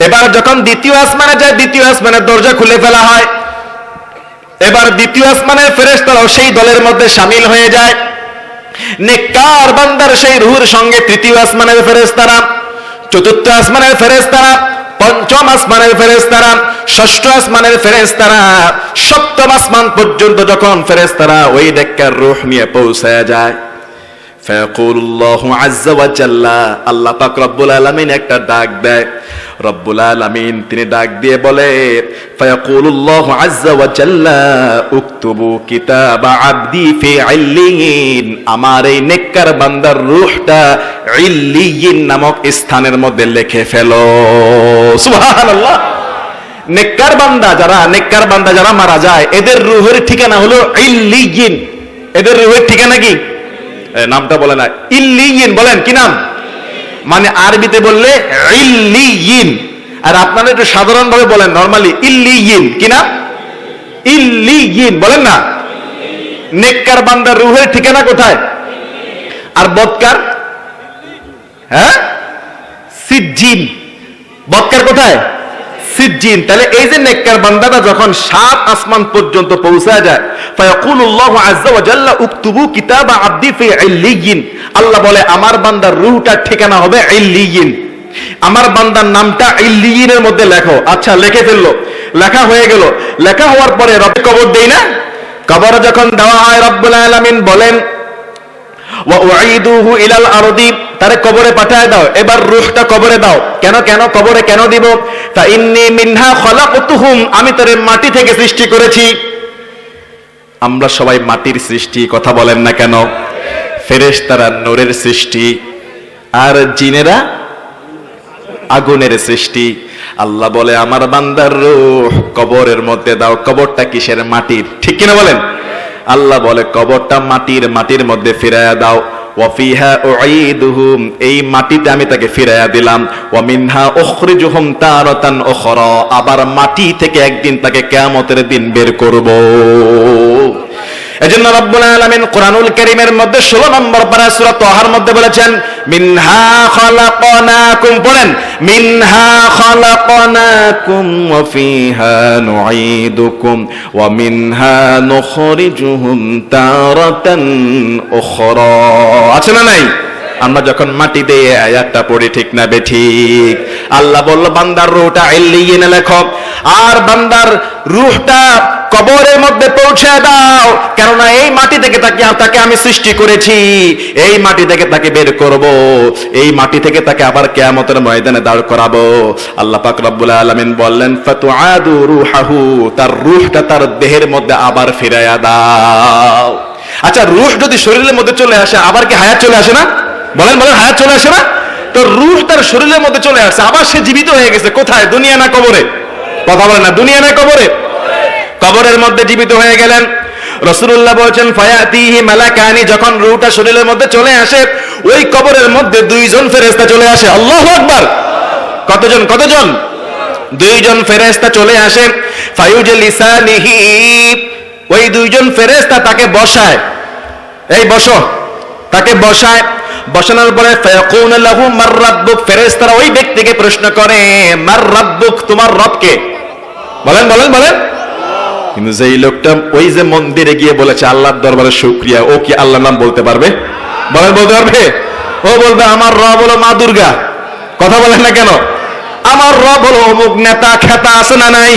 এবার যখন দ্বিতীয় আসমানে যায়, দ্বিতীয় আসমানের দরজা খুলে ফেলা হয়। এবার দ্বিতীয় আসমানের ফেরেশতারাও সেই দলের মধ্যে শামিল হয়ে যায়। নেককার বান্দার সেই রূহের সঙ্গে তৃতীয় আসমানের ফেরেশতারা, চতুর্থ আসমানের ফেরেশতারা, পঞ্চম আসমানের ফেরেশতারা, ষষ্ঠ আসমানের ফেরেশতারা, সপ্তম আসমান পর্যন্ত যখন ফেরেশতারা ওই নেককার রূহ নিয়ে পৌঁছায় যায়, ফায়াকুলুল্লাহু আযজা ওয়া জাল্লা, আল্লাহ পাক রব্বুল আলামিন একটা ডাক দেয়। রব্বুল আলামিন তিনি ডাক দিয়ে বলে, ফায়াকুলুল্লাহু আযজা ওয়া জাল্লা উকতুবু কিতাবা আবদি ফি ইল্লিয়িন, আমার এই নেককার বান্দার রূহটা ইল্লিয়িন নামক স্থানের মধ্যে লিখে ফেলো। সুবহানাল্লাহ। নেককার বান্দা যারা মারা যায়, এদের রূহের ঠিকানা হলো ইল্লিয়িন। এদের রূহের ঠিকানা কি? নামটা বলে না, ইল্লিয়িন। বলেন কি নাম? মানে আরবিতে বললে ইল্লিয়িন, আর আপনারা একটু সাধারণ ভাবে বলেন, নরমালি ইল্লিয়িন। কি নাম? ইল্লিয়িন। বলেন না। নেককার বান্দার রূহের ঠিকানা কোথায়? আর বদকার? হ্যাঁ, সিজ্জিন। বদকার কোথায়? সিজ্জিন। তাহলে এই যে নেককার বান্দাটা যখন 7 আসমান পর্যন্ত পৌঁছায় যায়, ফায়াকুলুল্লাহু আযজা ওয়া জাল্লা উকতুবু কিতাবা আবদি ফি ইল্লিয়িন, আল্লাহ বলে আমার বান্দার রূহটার ঠিকানা হবে ইল্লিয়িন, আমার বান্দার নামটা ইল্লিয়িনের মধ্যে লেখো। আচ্ছা, লিখে ফেললো। লেখা হয়ে গেল। লেখা হওয়ার পরে রবে কবর দেই না? কবরে যখন দেওয়া হয়, রব্বুল আলামিন বলেন ওয়া উঈদুহু ইলাল আরদি, তারে কবরে পাঠায় দাও, এবার রূহটা কবরে দাও। কেন কেন কবরে কেন দিব? তা ইন্নী মিনহা খলাকতুহুম, আমি তারে মাটি থেকে সৃষ্টি করেছি। আমরা সবাই মাটির সৃষ্টি, কথা বলেন না কেন? ফেরেশতারা নূরের সৃষ্টি, আর জিনেরা আগুনের সৃষ্টি। আল্লাহ বলে আমার বান্দার রূহ কবরের মধ্যে দাও। কবরটা কিসের? মাটির, ঠিক কিনা বলেন? আল্লাহ বলে কবরটা মাটির, মাটির মধ্যে ফিরাইয়া দাও। ওয়া ফিহা উঈদুহুম, এই মাটিতে আমি তাকে ফিরাইয়া দিলাম। ওয়া মিনহা উখরিজুহুম তারাতান উখরা, আবার মাটি থেকে একদিন তাকে কিয়ামতের দিন বের করব। এজন্য রব্বুল আলামিন কোরআনুল কারীমের মধ্যে 16 নম্বর পারা সূরা তাহার মধ্যে বলেছেন মিনহা খালাকনাকুম, পড়েন মিনহা খালাকনাকুম ওয়া ফিহা নুঈদুকুম ওয়া মিনহা নুখরিজুহুম তারাতান উখরা। আছে না নাই? আমরা যখন মাটি দিয়ে আয়াতটা পড়ি, ঠিক না বেঠিক? আল্লাহ বলল বান্দার রূহটা ইল্লিয়িনে লেখো, আর বান্দার রূহটা কবরের মধ্যে পৌঁছে দাও, কেননা এই মাটি থেকে তাকে আমি সৃষ্টি করেছি, এই মাটি থেকে তাকে বের করব, এই মাটি থেকে তাকে আবার কিয়ামতের ময়দানে দাঁড় করাবো। আল্লাহ পাক রব্বুল আলামিন বললেন ফাতুআদু রূহাহু, তার রূহটা তার দেহের মধ্যে আবার ফিরাইয়া দাও। আচ্ছা, রূহ যদি শরীরের মধ্যে চলে আসে, আবার কি হায়াত চলে আসে না? বলেন বলেন, হায়াত চলে আসে না? তো রূহ তার শরীরের মধ্যে চলে আসছে, আবার সে জীবিত হয়ে গেছে। কোথায়? দুনিয়া না কবরে? কথা বলেন না, দুনিয়া না কবরে? কবরের মধ্যে জীবিত হয়ে গেলেন। রাসূলুল্লাহ বলেছেন ফায়াতিহি মালাকানি, যখন রূহটা শরীরের মধ্যে চলে আসে, ওই কবরের মধ্যে দুইজন ফেরেশতা চলে আসে। আল্লাহু আকবার! কতজন? কতজন? দুইজন ফেরেশতা চলে আসে। ফায়ুজলিসানিহি, ওই দুইজন ফেরেশতা তাকে বসায়, এই বসো, তাকে বসায়। বসানোর পরে ফায়াকুনু লাহু মার রাব্বুক, ফেরেশতারা ওই ব্যক্তিকে প্রশ্ন করে মার রাব্বুক, তোমার রব কে? বলেন বলেন বলেন। কিন্তু যেই লোকটা ওই যে মন্দিরে গিয়ে বলেছে আল্লাহর দরবারে শুকরিয়া, ও কি আল্লাহর নাম বলতে পারবে? বলেন, বলতে পারবে? ও বলবে আমার রব হলো মা দুর্গা। কথা বলেন না কেন? আমার রব হলো অমুক নেতা খেতা, আছে না নাই?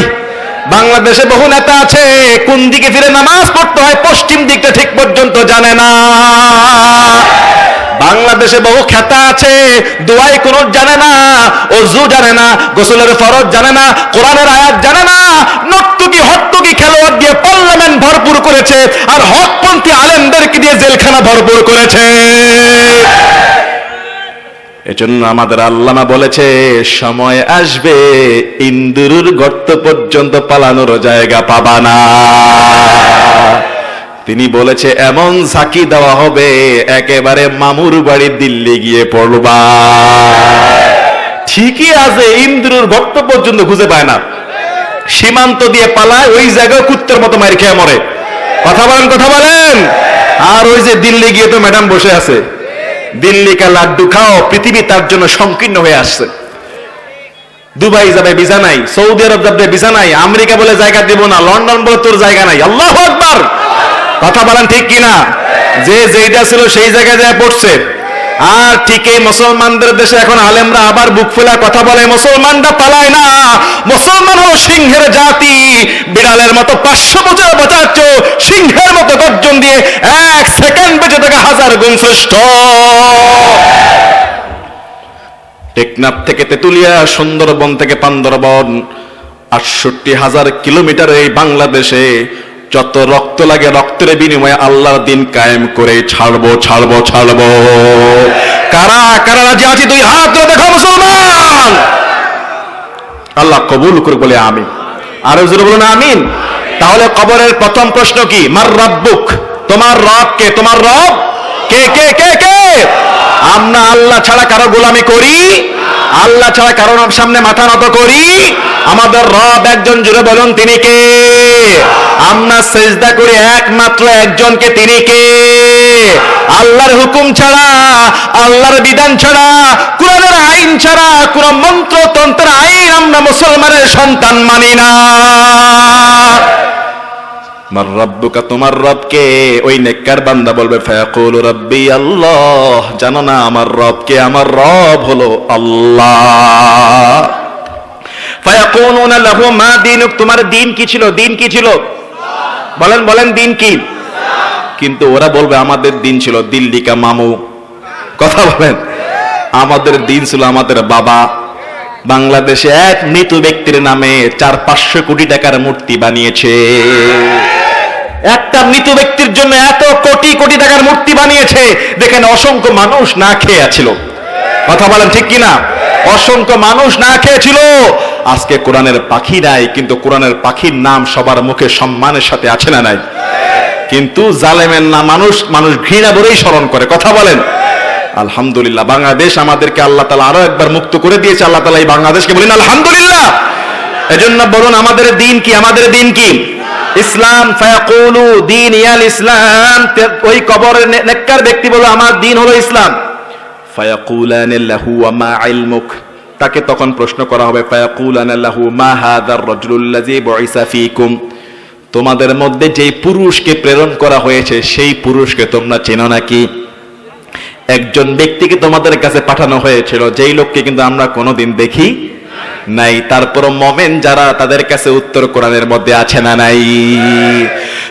বাংলাদেশে বহু নেতা আছে, কোন দিকে ফিরে নামাজ পড়তে হয় পশ্চিম দিকটা ঠিক পর্যন্ত জানে না। বাংলাদেশে বহু খেতা আছে, দোয়াই কুনুত জানে না, ওযু জানে না, গোসলের ফরজ জানে না, কোরআনের আয়াত জানে না, নর্তকী হট্টকী খেলোয়াড় দিয়ে পার্লামেন্ট ভরপুর করেছে, আর হকপন্থী আলেমদেরকে দিয়ে জেলখানা ভরপুর করেছে। এজন্য আমাদের আল্লামা বলেছে সময় আসবে ইন্দুরুর গর্ত পর্যন্ত পালানোর জায়গা পাবা না। তিনি বলেছে এমন ঝাঁকি দেওয়া হবে একেবারে মামুর বাড়ি দিল্লি গিয়ে পড়বা। ঠিকই আছে, ইন্দুরুর গর্ত পর্যন্ত খুঁজে পায় না, সীমান্ত দিয়ে পালায়, ওই জায়গায় কুত্তের মতো মার খেয়ে মরে। কথা বলেন, কথা বলেন। আর ওই যে দিল্লি গিয়ে তো ম্যাডাম বসে আছে, দিল্লি কা লাড্ডু খাও, পৃথিবী তার জন্য সংকীর্ণ হয়ে আসছে। দুবাই যাবে ভিসা নাই, সৌদি আরব যাবে ভিসা নাই, আমেরিকা বলে জায়গা দিব না, লন্ডন বলে তোর জায়গা নাই। আল্লাহু আকবার! কথা বলেন ঠিক কিনা? যে যেটা ছিল সেই জায়গায় যায় পড়ছে। আর ঠিক এই মুসলমানদের দেশে এখন আলেমরা আবার বুক ফেলা কথা বলে, মুসলমানরা পালায় না, মুসলমান হলো সিংহের জাতি, বিড়ালের মতো 500 বছর বাঁচাচ্ছ, সিংহের মতো গর্জন দিয়ে 1 সেকেন্ড বেঁচে থাকা 1000 গুণ শ্রেষ্ঠ। টেকনাফ থেকে তেতুলিয়া, সুন্দরবন থেকে বান্দরবন, 68,000 কিলোমিটার এই বাংলাদেশে যত রক্ত লাগে, রক্তের বিনিময়ে আল্লাহর দিন কায়েম করে ছাড়বো ছাড়বো ছাড়বো। কারা কারা রাজি আছি? 2 হাত ধরে দেখো মুসলমান। আল্লাহ কবুল করুক বলে আমিন। আরো জোরে বলুন আমিন। তাহলে কবরের প্রথম প্রশ্ন কি? মার রাব্বুক, তোমার রব কে? তোমার রব কে কে কে কে? আমরা আল্লাহ ছাড়া কারো গোলামি করি? আল্লাহ ছাড়া কারোর সামনে মাথা নত করি? আমাদের রব একজন, জুড়ে বলুন তিনি কে? আমরা সিজদা করি একমাত্র একজনকে, তিনি কে? আল্লাহর হুকুম ছাড়া, আল্লাহর বিধান ছাড়া, কোরআনের আইন ছাড়া, কোন মন্ত্র তন্ত্রের আইন আমরা মুসলমানের সন্তান মানি না। মার রাব্বুকা, তোমার রব কে? ওই নেককার বান্দা বলবে ফায়াকুলু রাব্বি আল্লাহ, জানো না আমার রব কে? আমার রব হলো আল্লাহ। ফায়াকুনুনা লাহু মা দীনুক, তোমার দিন কি ছিল, দিন কি ছিল? বলেন বলেন, দিন কি? কিন্তু ওরা বলবে আমাদের দিন ছিল দিল্লি কা মামু। কথা বলেন, আমাদের দিন ছিল আমাদের বাবা বাংলাদেশে এক মৃত ব্যক্তির নামে 400-500 কোটি টাকার মূর্তি বানিয়েছে। একটা মৃত ব্যক্তির জন্য এত কোটি কোটি টাকার মূর্তি বানিয়েছে, দেখেন অসংখ্য মানুষ না খেয়ে ছিল। কথা বলেন ঠিক কিনা? অসংখ্য মানুষ না খেয়েছিল। আজকে কোরআনের পাখি নাই, কিন্তু কোরআনের পাখির নাম সবার মুখে সম্মানের সাথে আছে না নাই? কিন্তু জালেমের নাম মানুষ ঘৃণা ভরেই স্মরণ করে। কথা বলেন। আলহামদুলিল্লাহ, বাংলাদেশ আমাদেরকে আল্লাহ তাআলা আরো একবার মুক্ত করে দিয়েছে। আল্লাহ তাআলা এই বাংলাদেশকে বলেন আলহামদুলিল্লাহ। এজন্য বলুন, আমাদের দিন কি? আমাদের দিন কি? ইসলাম। ফায়াকুলু দীন ইয়াল ইসলাম, ওই কবরের নেককার ব্যক্তি বলে আমার দিন হলো ইসলাম। ফায়াকুলান লাহু ওয়া মা ইলমুক, তাকে তখন প্রশ্ন করা হবে ফায়াকুলান লাহু মা হাযার রাজুলুল্লাযী বুইসা ফীকুম, তোমাদের মধ্যে যেই পুরুষকে প্রেরণ করা হয়েছে সেই পুরুষকে তোমরা চেনো নাকি? একজন ব্যক্তিকে তোমাদের কাছে পাঠানো হয়েছিল, যেই লোককে কিন্তু আমরা কোনোদিন দেখি নাই। তারপর মোমেন যারা, তাদের কাছে উত্তর কোরআনের মধ্যে আছে না নাই?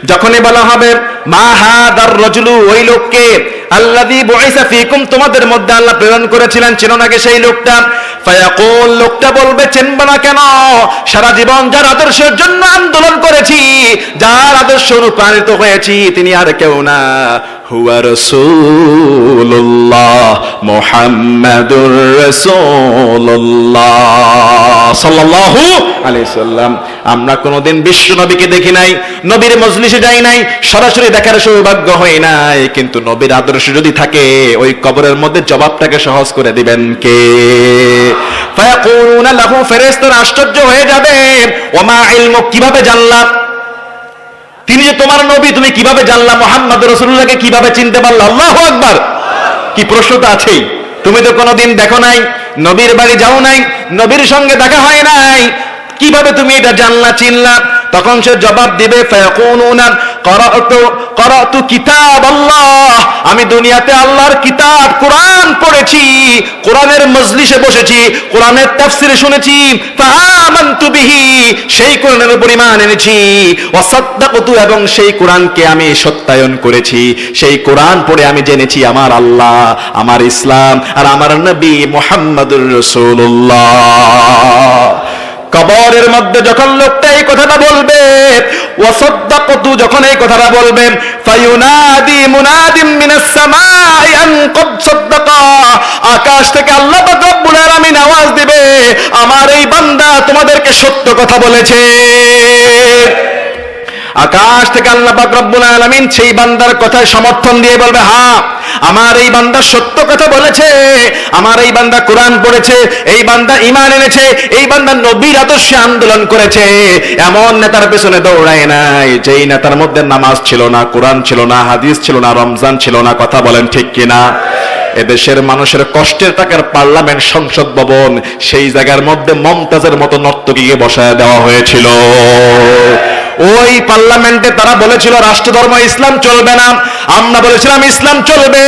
যখনই বলা হবে মা হাদার রাজুলু, ওই লোককে আল্লাযী বুইসা ফীকুম, তোমাদের মধ্যে আল্লাহ প্রেরণ করেছিলেন, চেনো নাকি সেই লোকটা? ফায়াকুল, লোকটা বলবে চেনবা না কেন? সারা জীবন যার আদর্শের জন্য আন্দোলন করেছি, যার আদর্শ অনুপ্রাণিত হয়েছি, তিনি আর কেউ না, হুয়া রাসূলুল্লাহ মুহাম্মাদুর রাসূলুল্লাহ সাল্লাল্লাহু আলাইহি সাল্লাম। আমরা কোনোদিন বিশ্ব নবীকে দেখি নাই, নবীর মজলিসে যাই নাই, সরাসরি দেখার সৌভাগ্য হয় নাই, কিন্তু নবীর আদর্শ যদি থাকে, ওই কবরের মধ্যে জবাবটাকে সহজ করে দিবেন কে? ফায়াকুলুনা লাহু, ফেরেশতারা আশ্চর্য হয়ে যাবে, ওয়া মা ইলমুক, কিভাবে জানলা? তিনি যে তোমার নবী, তুমি কিভাবে জানলা? মুহাম্মদ রাসূলুল্লাহকে কিভাবে চিনতে পারলা? আল্লাহু আকবার। কি প্রশ্ন তো আছেই। তুমি তো কোনোদিন দেখো নাই, নবীর বাড়ি যাও নাই, নবীর সঙ্গে দেখা হয় নাই, কিভাবে তুমি এটা জানলা, চিনলা? তখন সে জবাব দিবে ফায়াকুনুনা করাতু কিতাবাল্লাহ, আমি দুনিয়াতে আল্লাহর কিতাব কোরআন পড়েছি, কোরআনের মজলিসে বসেছি, কোরআনের তাফসীর শুনেছি, ফাআমানতু বিহি, সেই কোরআনের উপর ঈমান এনেছি, ওয়া সাদ্দাকতু, এবং সেই কোরআনকে আমি সত্যায়ন করেছি। সেই কোরআন পড়ে আমি জেনেছি আমার আল্লাহ, আমার ইসলাম আর আমার নবী মুহাম্মদুর রাসূলুল্লাহ। কবরের মধ্যে যখন লোকটা এই কথাটা বলবে, ওয়াসাদ্দাকতু, যখন এই কথাটা বলবে, ফায়ুনাদি মুনাদিম মিনাস সামাই আন ক্বাদ সাদ্দাকা, আকাশ থেকে আল্লাহ পাক রব্বুল আলামিন আওয়াজ দিবে, আমার এই বান্দা তোমাদেরকে সত্য কথা বলেছে। আকাশ থেকে আল্লাহ পাক রব্বুল আলামিন সেই বান্দার কথায় সমর্থন দিয়ে বলবে, হ্যাঁ আমার এই বান্দা সত্য কথা বলেছে, আমার এই বান্দা কোরআন পড়েছে, এই বান্দা ঈমান এনেছে, এই বান্দা নবীর আদর্শে আন্দোলন করেছে। এমন নেতার পেছনে দৌড়ায় নাই যেই নেতার মধ্যে নামাজ ছিল না, কোরআন ছিল না, হাদিস ছিল না, রমজান ছিল না। কথা বলেন ঠিক কিনা? এদেশের মানুষের কষ্টের টাকার পার্লামেন্ট, সংসদ ভবন, সেই জায়গার মধ্যে মমতাজের মতো নর্তকীকে বসায় দেওয়া হয়েছিল। ওই পার্লামেন্টে তারা বলেছিল রাষ্ট্রধর্ম ইসলাম চলবে না, আমরা বলেছিলাম ইসলাম চলবে।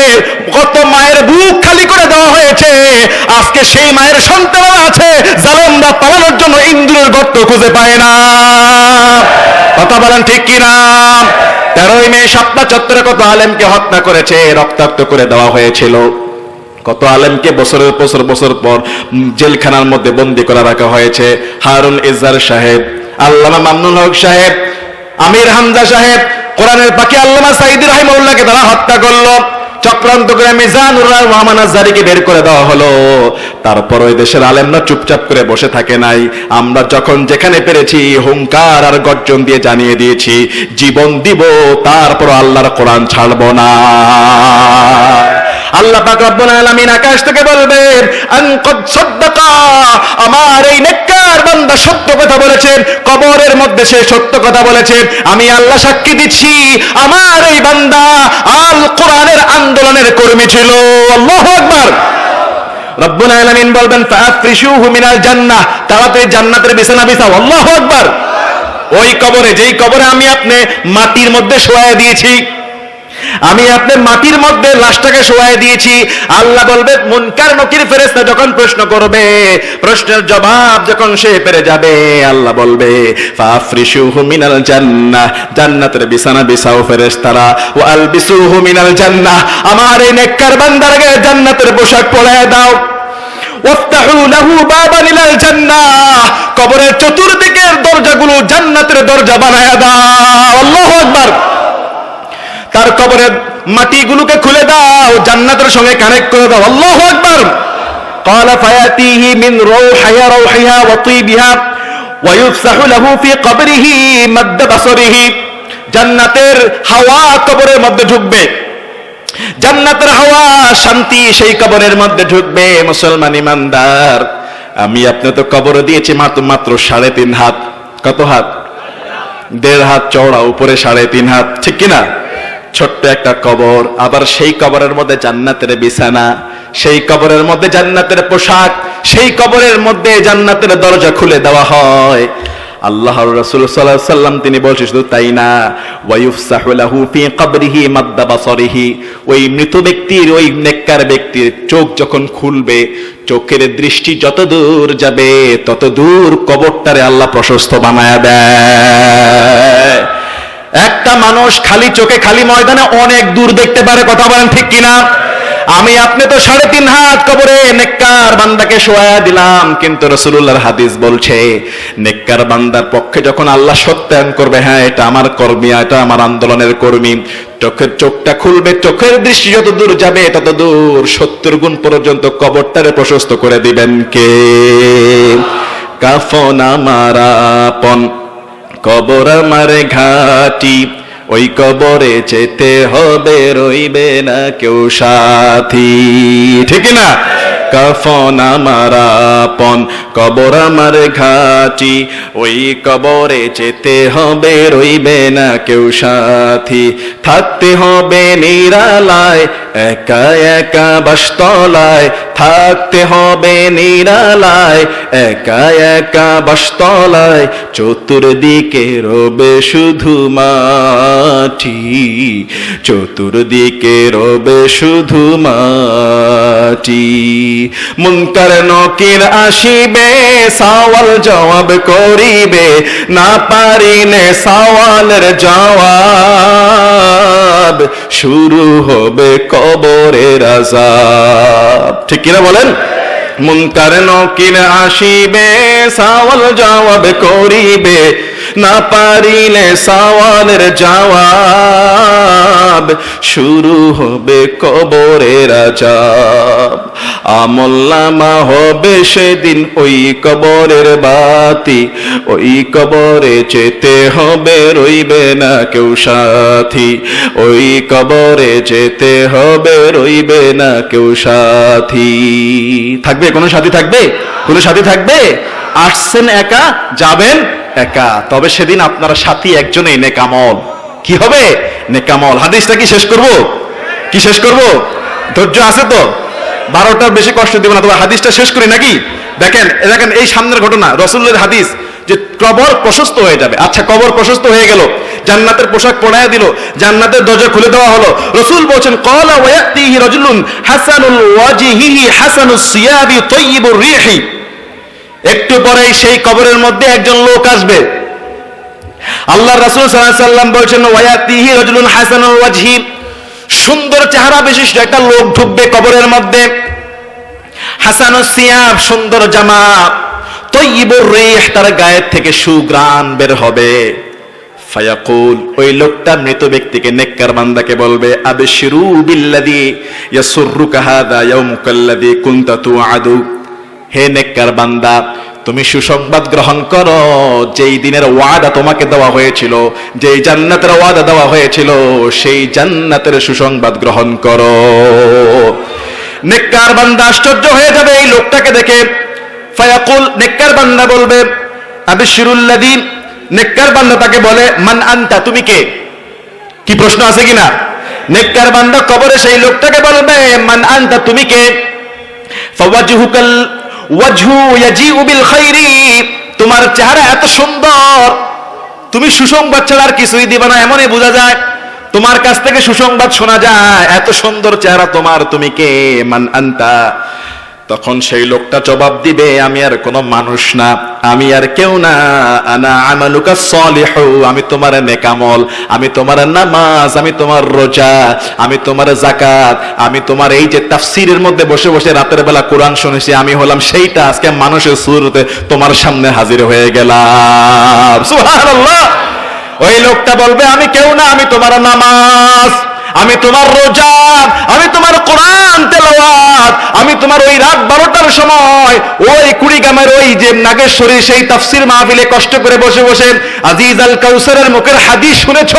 কত মায়ের বুক খালি করে দেওয়া হয়েছে, আজকে সেই মায়ের সন্তানরা আছে, জালেমরা পালানোর জন্য ইন্দ্রের গর্ত খুঁজে পায় না। কথা বলেন ঠিক কিনা? 13ই মে শাপলা চত্বরে কত আলেমকে হত্যা করেছে, রক্তাক্ত করে দেওয়া হয়েছিল। কত আলেমকে বছরের বছর পর জেলখানার মধ্যে বন্দী করে রাখা হয়েছে। হারুন ইজার সাহেব, আল্লামা মামনুল হক সাহেব, আমির হামজা সাহেব, কোরআনের পাখি আল্লামা সাঈদী রাহিমাহুল্লাহকে তারা হত্যা করলো। চক্রান্ত করে মিজানুর রহমান আজহারীকে বের করে দেওয়া হলো। তারপর ওই দেশের আলেমরা চুপচাপ করে বসে থাকে নাই। আমরা যখন যেখানে পেরেছি হুঙ্কার আর গর্জন দিয়ে জানিয়ে দিয়েছি জীবন দিব, তারপর আল্লাহর কোরআন ছাড়বো না। আল্লাহ পাক রব্বুল আলামিন আকাশ থেকে বলবেন, আন ক্বাদ সাদ্দাকা, আমার এই নেককার বান্দা সত্য কথা বলেছেন, কবরের মধ্যে সে সত্য কথা বলেছে। আমি আল্লাহ সাক্ষী দিচ্ছি, আমার এই বান্দা আল কোরআনের আন্দোলনের কর্মী ছিল। আল্লাহু আকবার। রব্বুল আলামিন বলবেন, ফাআফরিশুহু মিনাল জান্নাহ, তাড়াতাড়ি জান্নাতের বিছানা বিছাও। আল্লাহু আকবার। ওই কবরে, যেই কবরে আমি আপনি মাটির মধ্যে শোয়ায় দিয়েছি, আমি আপনার মাটির মধ্যে লাশটাকে শোয়াই দিয়েছি। আল্লাহ বলবে, মুনকার নকির ফেরেশতা যখন প্রশ্ন করবে, প্রশ্নের জবাব যখন সে পেরে যাবে, আল্লাহ বলবে ফাফরিশুহু মিনাল জান্নাহ, জান্নাতের বিছানা বিছাও ফেরেশতারা, ওয়া আলবিসুহু মিনাল জান্নাহ, আমার এই নেককার বান্দারকে জান্নাতের পোশাক পরায় দাও। ওয়াফতাহু লাহু বাবান ইলাল জান্নাহ, কবরের চতুর্দিকের দরজাগুলো জান্নাতের দরজা বানায়া দাও। আল্লাহু আকবার। তার কবরের মাটিগুলোকে খুলে দাও, জান্নাতের সঙ্গে কানেক্ট করে দাও। আল্লাহু আকবার। ক্বালা ফায়াতিহি মিন রাউহিহা ওয়া তিবিহা ওয়া ইফসাহু লাহু ফি কবরিহি মাদ বাসরিহি, জান্নাতের হাওয়া কবরের মধ্যে ঢুকবে, জান্নাতের হাওয়া শান্তি সেই কবরের মধ্যে ঢুকবে। মুসলমান ইমানদার, আমি আপনি তো কবর দিয়েছি মাত্র 3.5 হাত। কত হাত? 1.5 হাত চওড়া, উপরে 3.5 হাত, ঠিক কিনা? ছোট্ট একটা কবর, আবার সেই কবরের মধ্যে জান্নাতের বিছানা, সেই কবরের মধ্যে জান্নাতের পোশাক, সেই কবরের মধ্যে জান্নাতের দরজা খুলে দেওয়া হয়। আল্লাহর রাসূল সাল্লাল্লাহু আলাইহি ওয়াসাল্লাম তিনি বলছেন শুধু তাই না, ওয়া ইফসাহু লাহু ফি কবরিহি মাদ্দা বাসরিহি, ওই মৃত ব্যক্তির, ওই নেককার ব্যক্তির চোখ যখন খুলবে, চোখের দৃষ্টি যত দূর যাবে তত দূর কবরটারে আল্লাহ প্রশস্ত বানায়া দেয়। একটা মানুষ খালি চোখে খালি ময়দানে অনেক দূর দেখতে পারে, কথা বলেন ঠিক কিনা? আমি আপনি তো 3.5 হাত কবরে নেককার বান্দাকে শোয়া দিলাম, কিন্তু রাসূলুল্লাহর হাদিস বলছে নেককার বান্দার পক্ষে যখন আল্লাহ সত্যায়ন করবে, হ্যাঁ এটা আমার কর্মী, এটা আমার আন্দোলনের কর্মী, চোখটা খুলবে, চোখের দৃষ্টি যত দূর যাবে তত দূর 70 গুণ পর্যন্ত কবরটারে প্রশস্ত করে দিবেন কে? কাফন আমার আপন, কবর আমার ঘাটি, ওই কবরে যেতে হবে, রইবে না কেউ সাথী, ঠিক না? কাফন আমার আপন, কবর আমার ঘাটি, ওই কবরে যেতে হবে, রইবে না কেউ সাথী, থাকতে হবে নিরালায়, একা একা বাসতলায়, থাকতে হবে নিরালায়, একা একা বাসতলায়, চতুর্দিকে রবে শুধু মাটি, চতুর্দিকে রবে শুধু মাটি। মুনকার নকির আসিবে, সওয়াল জবাব করিবে, না পারিলে সওয়ালের জবাব, শুরু হবে কবরের আযাব, ঠিক কিনা বলেন? মুনকার নকির আসিবে, সওয়াল জবাব করিবে, না পারিলে সওয়ালের জবাব, শুরু হবে কবরের আযাব। আমলনামা হবে সেদিন ওই কবরের বাতি, ওই কবরে যেতে হবে, রইবে না কেউ সাথী, ওই কবরে যেতে হবে, রইবে না কেউ সাথী। থাকবে কোনো সাথী? থাকবে কোনো সাথী? থাকবে? আসছেন একা, যাবেন একা, তবে সেদিন আপনারা সাথী একজনেই, নেকামল। কি হবে? নেকামল। হাদিসটা কি শেষ করব? কি শেষ করব? ধৈর্য আছে তো? 12টার বেশি কষ্ট দেব না, তবে হাদিসটা শেষ করি নাকি? দেখেন দেখেন, এই সামনের ঘটনা, রাসূলের হাদিস, যে কবর প্রশস্ত হয়ে যাবে। আচ্ছা, কবর প্রশস্ত হয়ে গেল, জান্নাতের পোশাক পরায় দিল, জান্নাতের দরজা খুলে দেওয়া হলো। রাসূল বলেন, ক্বালা ওয়া ইয়াতিহি রাজুলুন হাসানুল ওয়াজহিহি হাসানুস সিয়াবি তাইয়িবুর রিহি, একটু পরেই সেই কবরের মধ্যে একজন লোক আসবে। আল্লাহর রাসূল সাল্লাল্লাহু আলাইহি ওয়াসাল্লাম বলেন, ওয়া ইয়াতিহি রাজুলুন হাসানুল ওয়াজহি, সুন্দর চেহারা বিশিষ্ট একটা লোক ঢুকবে কবরের মধ্যে। হাসানুস সিয়াব, সুন্দর জামা, তাইয়িবুর রিহ, তার গায়ের থেকে সুঘ্রাণ বের হবে। ফায়াকুল, ওই লোকটা মৃত ব্যক্তিকে, নেককার বান্দাকে বলবে, আবশিরু বিল্লাযী ইয়াসুররুকা হাযা ইয়াউমুকাল্লাযী কুনতা তুআদু, হে নেককার বান্দা, তুমি সুসংবাদ গ্রহণ করো, যেই দিনের ওয়াদা তোমাকে দেওয়া হয়েছিল, যেই জান্নাতের ওয়াদা দেওয়া হয়েছিল, সেই জান্নাতের সুসংবাদ গ্রহণ করো। নেককার বান্দা আশ্চর্য হয়ে যাবে এই লোকটাকে দেখে। ফায়াকুল, নেককার বান্দা বলবে, আবশিরুল্লাযী, নেককার বান্দা তাকে বলে, মান আনতা, তুমি কে? কি প্রশ্ন আছে কিনা? নেককার বান্দা কবরে সেই লোকটাকে বলবে, মান আনতা, তুমি কে? ফাওয়াজহুকাল ওয়াজহু ইয়াজিউ বিল খাইরি, তোমার চেহারা এত সুন্দর, তুমি সুসংবাদ ছাড়া আর কিছুই দিবা না, এমনই বোঝা যায়। তোমার কাছ থেকে সুসংবাদ শোনা যায়, এত সুন্দর চেহারা তোমার, তুমি কে? মান আনতা? তখন সেই লোকটা জবাব দিবে, আমি আর কোনো মানুষ না, আমি আর কেউ না, আনা আমালুকা সলিহু, আমি তোমার নেকামল, আমি তোমার নামাজ, আমি তোমার রোজা, আমি তোমার যাকাত, আমি তোমার এই যে তাফসীরের মধ্যে বসে বসে রাতের বেলা কোরআন শুনেছি, আমি হলাম সেইটা, আজকে মানুষের সুরতে তোমার সামনে হাজির হয়ে গেলাম। সুবহানাল্লাহ। ওই লোকটা বলবে, আমি কেউ না, আমি তোমার নামাজ, আমি তোমার রোজা, আমি তোমার কোরআন তেলাওয়াত, আমি তোমার ওই রাত 12টার সময় ওই কুড়িগ্রামের ওই যে নাগেশ্বরী সেই তাফসীর মাহফিলে কষ্ট করে বসে বসে আজিজ আল কাউসারের মুখের হাদিস শুনেছ,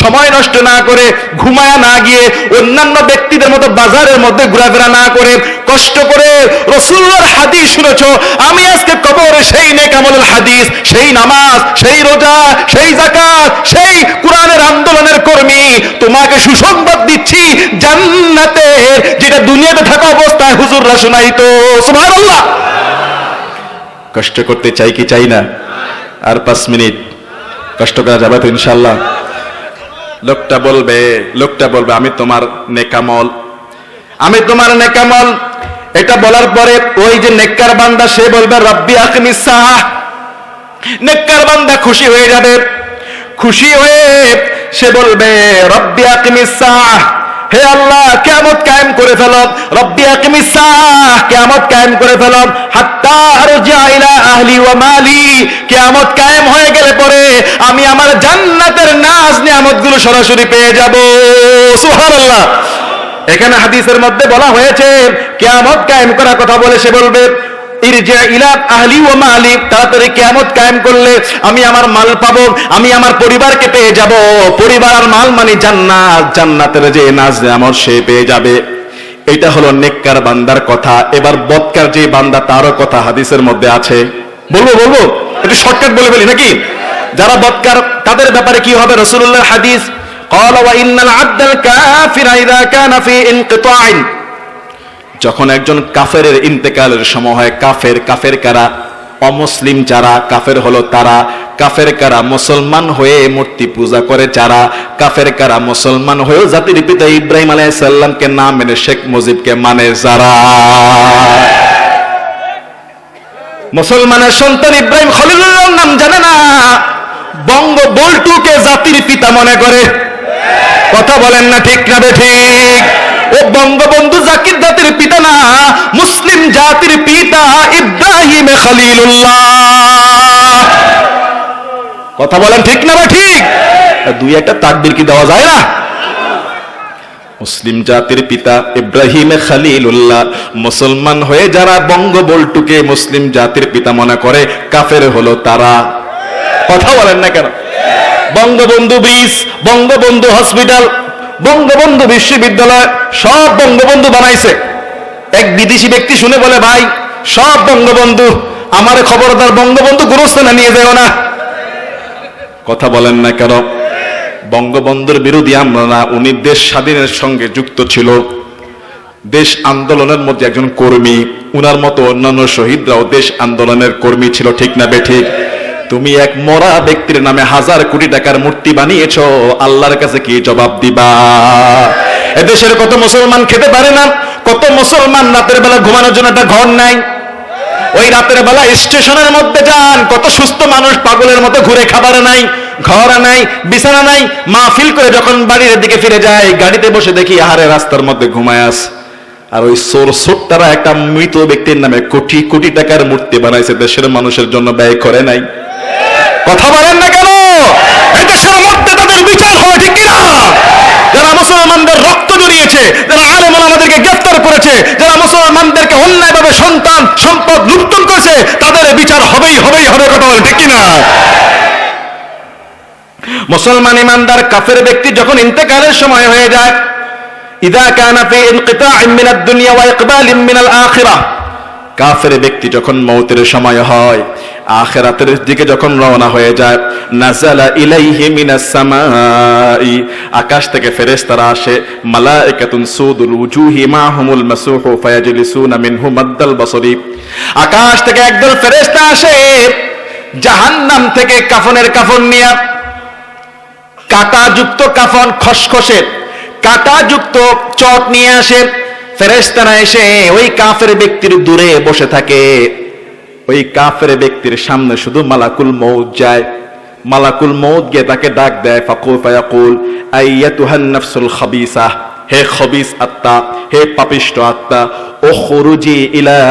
সময় নষ্ট না করে, ঘুমায়া না গিয়ে, অন্যান্য ব্যক্তিদের মতো বাজারের মধ্যে ঘোরাফেরা না করে কষ্ট করে রাসূলুল্লাহর হাদিস শুনেছ। আমি আজকে কবরে সেই নেক আমলের হাদিস, সেই নামাজ, সেই রোজা, সেই যাকাত, সেই কোরআনের আন্দোলনের কর্মী, তোমাকে সুসংবাদ দিচ্ছি জান্নাতের, যেটা দুনিয়াতে থাকা অবস্থায় হুজুররা শোনাইতো। সুবহানাল্লাহ। কষ্ট করতে চাই কি চাই না? আর 5 মিনিট কষ্ট করা যাবে তো ইনশাআল্লাহ। লোকটা বলবে আমি তোমার নেকামল, আমি তোমার নেকামল। এটা বলার পরে ওই যে নেককার বান্দা সে বলবে রব্বি আকিমিস সাআহ। নেককার বান্দা খুশি হয়ে যাবে, খুশি হয়ে সে বলবে রব্বি আকিমিস সাআহ, হে আল্লাহ কিয়ামত কায়েম করে ফেলো, রব্বি আকিমিস সাআহ, কিয়ামত কায়েম করে ফেলো, হাত্তা আরজিআ ইলা আহলি ওয়া মালি, কিয়ামত কায়েম হয়ে গেলে পরে আমি আমার জান্নাতের নাজ নিয়ামতগুলো সরাসরি পেয়ে যাব। সুবহানাল্লাহ। এখানে হাদিসের মধ্যে বলা হয়েছে কিয়ামত কায়েম করার কথা বলে সে বলবে ইরজি ইলা আহলি ওয়া মালি, তাড়াতাড়ি কিয়ামত কায়েম করলে আমি আমার মাল পাবো, আমি আমার পরিবারকে পেয়ে যাব। পরিবার আর মাল মানে জান্নাত, জান্নাতের যে নাজ নিয়ামত সে পেয়ে যাবে। এটা হলো নেককার বান্দার কথা। এবার বদকার যে বান্দা তারও কথা হাদিসের মধ্যে আছে, বলবো একটু শর্টকাট বলে ফেলি নাকি? যারা বদকার তাদের ব্যাপারে কি হবে? রাসূলুল্লাহর হাদিস, قال وإن العبد الكافر إذا كان في انقطاع, যখন একজন কাফেরের ইন্তেকালের সময় হয়, কাফের কারা? অমুসলিম যারা, কাফের হলো তারা। কাফের কারা? মুসলমান হয়ে মূর্তি পূজা করে যারা। কাফের কারা? মুসলমান হয়েও জাতির পিতা ইব্রাহিম আলাইহিস সালামকে না মেনে শেখ মুজিবকে মানে যারা। মুসলমানের সন্তান ইব্রাহিম খলিলুল্লাহর নাম জানে না, বঙ্গবন্ধুকে জাতির পিতা মনে করে। কথা বলেন না ঠিক না বেঠিক? ও বঙ্গবন্ধু জাতির পিতা না, মুসলিম জাতির পিতা ইব্রাহিম খলিলুল্লাহ। কথা বলেন ঠিক না বেঠিক? দুই একটা তাকবীর কি দেওয়া যায় না? মুসলিম জাতির পিতা ইব্রাহিম খলিলুল্লাহ। মুসলমান হয়ে যারা বঙ্গবন্ধুকে মুসলিম জাতির পিতা মনে করে, কাফের হলো তারা। কথা বলেন না কেন? বঙ্গবন্ধু ব্রিজ, বঙ্গবন্ধু হসপিটাল, বঙ্গবন্ধু বিশ্ববিদ্যালয় সব বঙ্গবন্ধু বানাইছে। এক বিদেশি ব্যক্তি শুনে বলে, ভাই সব বঙ্গবন্ধু, আমার খবরদার বঙ্গবন্ধু গুরুস্থানে নিয়ে যাও না। কথা বলেন না কেন? বঙ্গবন্ধুর বিরোধী আমরা না, উনি দেশ স্বাধীনের সঙ্গে যুক্ত ছিল, দেশ আন্দোলনের মধ্যে একজন কর্মী। উনার মতো অন্যান্য শহীদরাও দেশ আন্দোলনের কর্মী ছিল, ঠিক না বেঠিক? তুমি এক মরা ব্যক্তির নামে 1000 কোটি টাকার মূর্তি বানিয়েছো, আল্লাহর কাছে কি জবাব দিবা? এদেশের কত মুসলমান খেতে পারে না, কত মুসলমান রাতের বেলা ঘুমানোর জন্য একটা ঘর নাই। ওই রাতের বেলা স্টেশনের মধ্যে যান, কত সুস্থ মানুষ পাগলের মতো ঘুরে, খাবার নাই, ঘর নাই, বিছানা নাই। মাহফিল করে যখন বাড়ির দিকে ফিরে যায়, গাড়িতে বসে দেখি আহারে রাস্তার মধ্যে ঘুমায় আছে। আর ওই সোরসোট্টারা একটা মৃত ব্যক্তির নামে কোটি কোটি টাকার মূর্তি বানাইছে, দেশের মানুষের জন্য ব্যয় করে নাই। কথা বলেন না কেন? এদেশের মধ্যে তাদের বিচার হবে, ঠিক কিনা? যারা মুসলমানদের রক্ত জড়িয়েছে, যারা আলেম ওলামাদেরকে গ্রেফতার করেছে, যারা মুসলমানদেরকে অন্যায়ভাবে সন্তান সম্পদ লুণ্ঠন করেছে, তাদের বিচার হবেই হবে। কথা বলেন ঠিক কিনা? মুসলমান ইমানদার কাফের ব্যক্তি যখন ইন্তেকালের সময় হয়ে যায়, ইযা কানা ফি ইনকিতা'ইন মিনাদ দুনিয়া ওয়া ইকবালিন মিনাল আখিরাহ, কাফের ব্যক্তি যখন মওতের সময় হয়, আখিরাতের দিকে যখন রওনা হয়ে যায়, নাযালা ইলাইহি মিনাস সামাই, আকাশ থেকে ফেরেশতারা আসে, মালায়েকাতুন সুদুল উজুহি মাহুমুল মাসুহু ফায়াজলিসুনা মিনহু মাদ্দাল বাসরি, আকাশ থেকে একদল ফেরেশতা আসে জাহান্নাম থেকে কাফনের কাফন নিয়ে, কাঁটাযুক্ত কাফন, খসখসে কাঁটাযুক্ত চট নিয়ে আসে। ফেরেশতারা এসে ওই কাফের ব্যক্তির দূরে বসে থাকে। ওই কাফের ব্যক্তির সামনে শুধু মালাকুল মউত যায়। মালাকুল মউত গিয়ে তাকে ডাক দেয়, ফায়াকুল আইয়াতুহান নাফসুল খাবিসা, হে খবিস আত্মা, হে পাপিষ্ট আত্মা, উখরুজি ইলা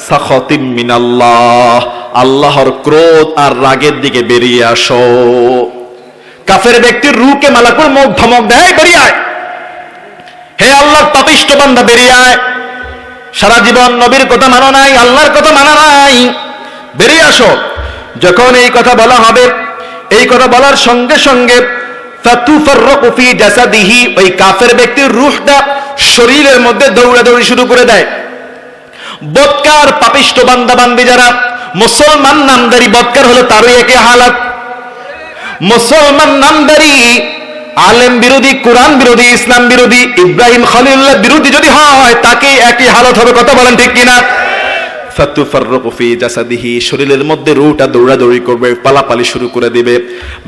সাখাতিম মিনাল্লাহ, আল্লাহর ক্রোধ আর রাগের দিকে বেরিয়ে আসো। কাফের ব্যক্তির রূহকে মালাকুল মউত ধমক দেয়, বেরিয়ে আয়, হে আল্লাহর পাপিষ্ট বান্দা বেরিয়ে আয়, সারা জীবন নবীর কথা মানো নাই, আল্লাহর কথা মানা নাই, বেরিয়ে আসো। যখন এই কথা বলা হবে, এই কথা বলার সঙ্গে সঙ্গে ফাতুফাররাকু ফি জাসাদিহি, ওই কাফের ব্যক্তির রূহটা শরীরের মধ্যে দৌড়াদৌড়ি শুরু করে দেয়। বদকার পাপিষ্ট বান্দা বান্দি যারা মুসলমান নামদারি বদকার হলো তারই একই হালাত। মুসলমান নামদারি আলেম বিরোধী, কোরআন বিরোধী, ইসলাম বিরোধী, ইব্রাহিম খলিলুল্লাহ বিরোধী যদি হয়, তাকে একই হালত হবে। কথা বলেন ঠিক কিনা? ফাতুফাররাকু ফি জাসাদিহি, শরীরের মধ্যে রূহটা দৌড়াদৌড়ি করবে, পালাপালি শুরু করে দিবে।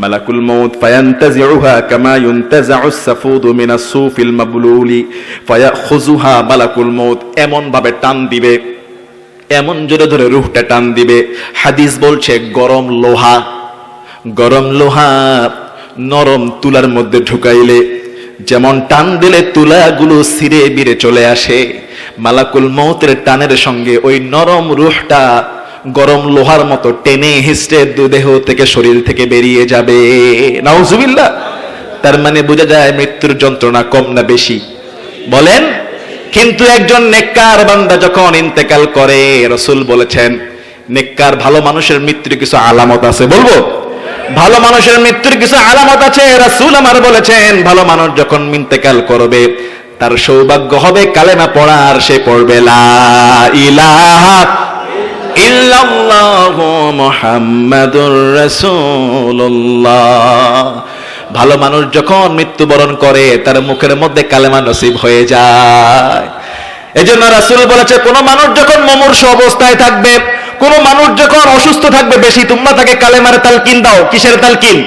মালাকুল মউত ফায়ান্তাজিউহা কামা ইউনতাজাউস সাফুদু মিনাস সুফিল মাবলুলি ফায়াখুযুহা, মালাকুল মউত এমন ভাবে টান দিবে, এমন জোরে ধরে রূহটা টান দিবে। হাদিস বলছে গরম লোহা নরম তুলার মধ্যে ঢুকাইলে যেমন টান দিলে তুলাগুলো ছিঁড়ে বিরে চলে আসে, মালাকুল মউতের টানের সঙ্গে ওই নরম রূহটা গরম লোহার মতো টেনে হিস্টে দেহ থেকে, শরীর থেকে বেরিয়ে যাবে। নাউজুবিল্লাহ। তার মানে বোঝা যায় মৃত্যুর যন্ত্রণা কম না বেশি? বলেন। কিন্তু একজন নেককার বান্দা যখন ইন্তেকাল করে, রাসূল বলেছেন নেককার ভালো মানুষের মৃত্যুর কিছু আলামত আছে। বলবো ভালো মানুষের মৃত্যুর কিছু আলামত আছে। রাসূল আমার বলেছেন ভালো মানুষ যখন ইন্তেকাল করবে, তার সৌভাগ্য হবে কালেমা পড়ার, সে পড়বে লা ইলাহা ইল্লাল্লাহু মুহাম্মাদুর রাসূলুল্লাহ। ভালো মানুষ যখন মৃত্যুবরণ করে, তার মুখের মধ্যে কালেমা নসিব হয়ে যায়। এজন্য রাসূল বলেছে কোন মানুষ যখন মুমূর্ষু অবস্থায় থাকবে, কোন মানুষ যখন অসুস্থ থাকবে বেশি, তোমরা তাকে কালেমার তালকিন দাও। কিসের তালকিন?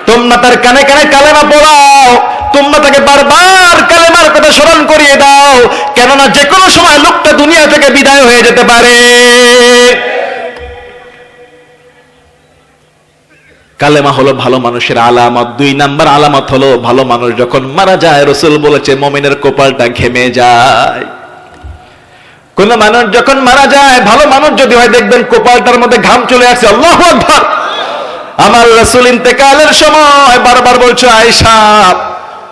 তোমরা তার কানে কানে কালেমা পড়াও, তোমরা তাকে বারবার কালেমার কথা স্মরণ করিয়ে দাও, কেননা যে কোনো সময় লোকটা দুনিয়া থেকে বিদায় হয়ে যেতে পারে। কালেমা হলো ভালো মানুষের আলামত। 2 নাম্বার আলামত হলো ভালো মানুষ যখন মারা যায়, রাসূল বলেছে মুমিনের কপালটা ঘেমে যায়। কোন মানুষ যখন মারা যায়, ভালো মানুষ যদি হয়, দেখবেন কপালটার মধ্যে ঘাম চলে আসছে। আল্লাহু আকবার। আমার রাসূল ইন্তেকালের সময় বারবার বলছে আয়েশা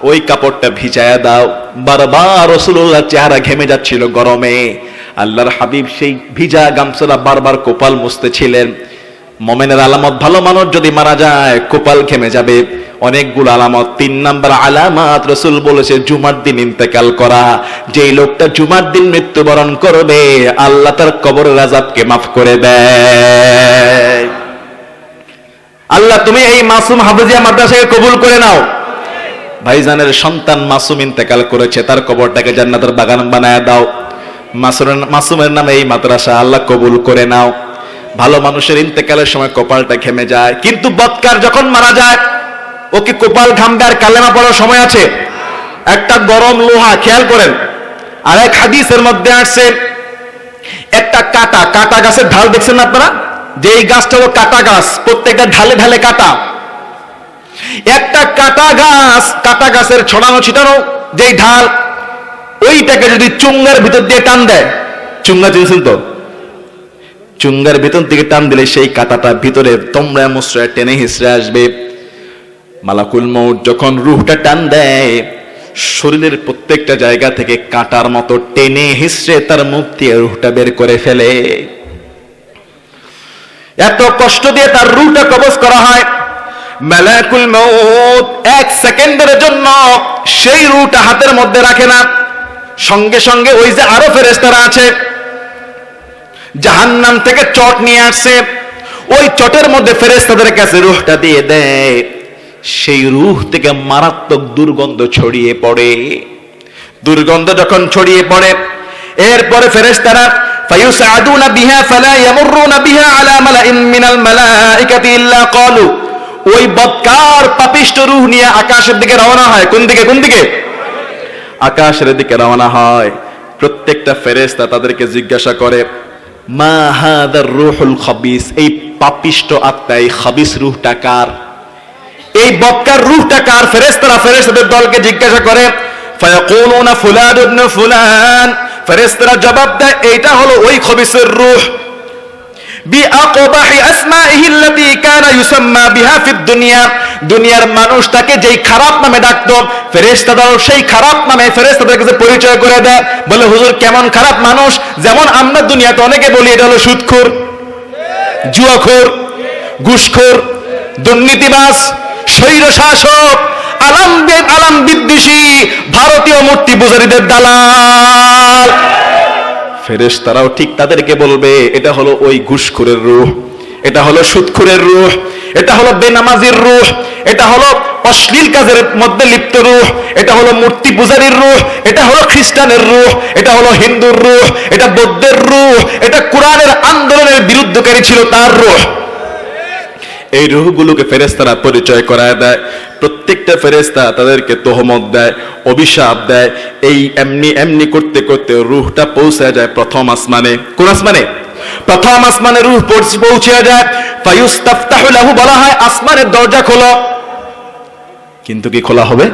ওই কাপড়টা ভিজায়া দাও। বারবার রাসূলুল্লাহ চেহারা ঘেমে যাচ্ছিল গরমে। আল্লাহর হাবিব সেই ভিজা গামছাটা বারবার কপাল মুছতেছিলেন। মুমিনের আলামত, ভালো মানুষ যদি মারা যায় কপাল ঘেমে যাবে। অনেকগুলো আলামত। 3 নাম্বার আলামত রাসূল বলেছে জুমার দিন ইন্তেকাল করা। যেই লোকটা জুমার দিন মৃত্যুবরণ করবে, আল্লাহ তার কবরের আযাবকে মাফ করে দেয়। আল্লাহ তুমি এই মাসুম হাফেজিয়া মাদ্রাসাকে কবুল করে নাও। ভাইজানের সন্তান মাসুম ইন্তেকাল করেছে, তার কবরটাকে জান্নাতের বাগান বানায় দাও। মাসুমের নামে এই মাদ্রাসা আল্লাহ কবুল করে নাও। ভালো মানুষের ইন্তেকালের সময় কপালটা ঘেমে যায়, কিন্তু বদকার যখন মারা যায় ওকে কপাল ঘামবে আর কালেমা পড়ার সময় আছে? একটা গরম লোহা, খেয়াল করেন। আর এক হাদিসের মধ্যে আসছে একটা কাটা গাছের ঢাল দেখছেন আপনারা? যে এই গাছটা হলো কাটা গাছ, প্রত্যেকটা ঢালে ঢালে কাটা। একটা কাটা গাছের ছড়ানো ছিটানো যেই ঢাল, ওইটাকে যদি চুঙ্গার ভিতর দিয়ে টান দেয়, চুঙ্গা চিনছেন তো, চুঙ্গার ভিতর থেকে টান দিলে সেই কাঁটাটা ভিতরে তোমরা মুসরায় টেনে হিসড়ে আসবে। মালাকুল মউত যখন রূহটা টান দেয়, শরীরের প্রত্যেকটা জায়গা থেকে কাঁটার মতো টেনে হিসড়ে তার মুখ দিয়ে রূহটা বের করে ফেলে। এত কষ্ট দিয়ে তার রূহটা কবজ করা হয়। মালাকুল মউত 1 সেকেন্ডের জন্য সেই রূহটা হাতের মধ্যে রাখে না, সঙ্গে সঙ্গে ওই যে আরো ফেরেশতারা আছে জাহান্নাম থেকে চট নিয়ে আসছে, ওই চটের মধ্যে ফেরেশতাদের কাছে রূহটা দিয়ে দেয়। সেই রূহ থেকে মারাত্মক দুর্গন্ধ ছড়িয়ে পড়ে। দুর্গন্ধ যখন ছড়িয়ে পড়ে, এরপরে ফেরেশতারা ফায়ুসআদুনা বিহা ফালা ইয়ামুরুনা বিহা আলা মালাইন মিনাল মালাইকাতি ইল্লা ক্বালু, ওই বদকার পাপিষ্ট রূহ নিয়ে আকাশের দিকে রওনা হয়। কোন দিকে? কোন দিকে? আকাশের দিকে রওনা হয়। প্রত্যেকটা ফেরেশতা তাদেরকে জিজ্ঞাসা করে, মা হাদার রূহুল খাবিস, এই পাপিষ্ট আত্মা, এই খাবিস রূহটা কার? এই বদকার রূহটা কার? ফেরেশতারা ফেরেশতাদের দলকে জিজ্ঞাসা করে। ফায়াকুলুনা ফুলান ইবনে ফুলান, ফেরেশতারা জবাব দেয়, এইটা হলো ওই খবিসের রূহ। বিআকবাহি আসমাইহি আল্লাতী কানা ইউসাম্মা বিহা ফিদ দুনিয়া, দুনিয়ার মানুষ তাকে যেই খারাপ নামে ডাকতো, ফেরেশতারা সেই খারাপ নামে ফেরেশতাদের কাছে পরিচয় করে দেয়। বলে, হুজুর কেমন খারাপ মানুষ? যেমন আমরা দুনিয়াতে অনেকে বলি এটা হলো সুদখোর, জুয়াখোর, ঘুষখোর, দুর্নীতিবাজ, স্বৈরশাসক, আলাম বিদ্বেষী, ভারতীয় মূর্তি পূজারীদের দালাল। ফেরেশতারাও ঠিক তাদেরকে বলবে, এটা হলো ওই ঘুষখোরের রূহ, এটা হলো সুদখোরের রূহ, এটা হলো বেনামাজির রূহ, এটা হলো অশ্লীল কাজের মধ্যে লিপ্ত রূহ, এটা হলো মূর্তি পূজারীর রূহ, এটা হলো খ্রিস্টানের রূহ, এটা হলো হিন্দুর রূহ, এটা বৌদ্ধের রূহ, এটা কোরআনের আন্দোলনের বিরুদ্ধকারী ছিল তার রূহ। এই রূহগুলোকে ফেরেশতারা পরিচয় করায় দেয়। প্রত্যেকটা ফেরেশতা তাদেরকে তহমত দেয়, অভিশাপ দেয়। এই এমনি করতে করতে রূহটা পৌঁছে যায় প্রথম আসমানে। কোন আসমানে? প্রথম আসমানে রূহ পৌঁছে যায়। ফায়ুস্তাফতাহু লাহু, বলা হয় আসমানের দরজা খোলো। কিন্তু কি খোলা হবে?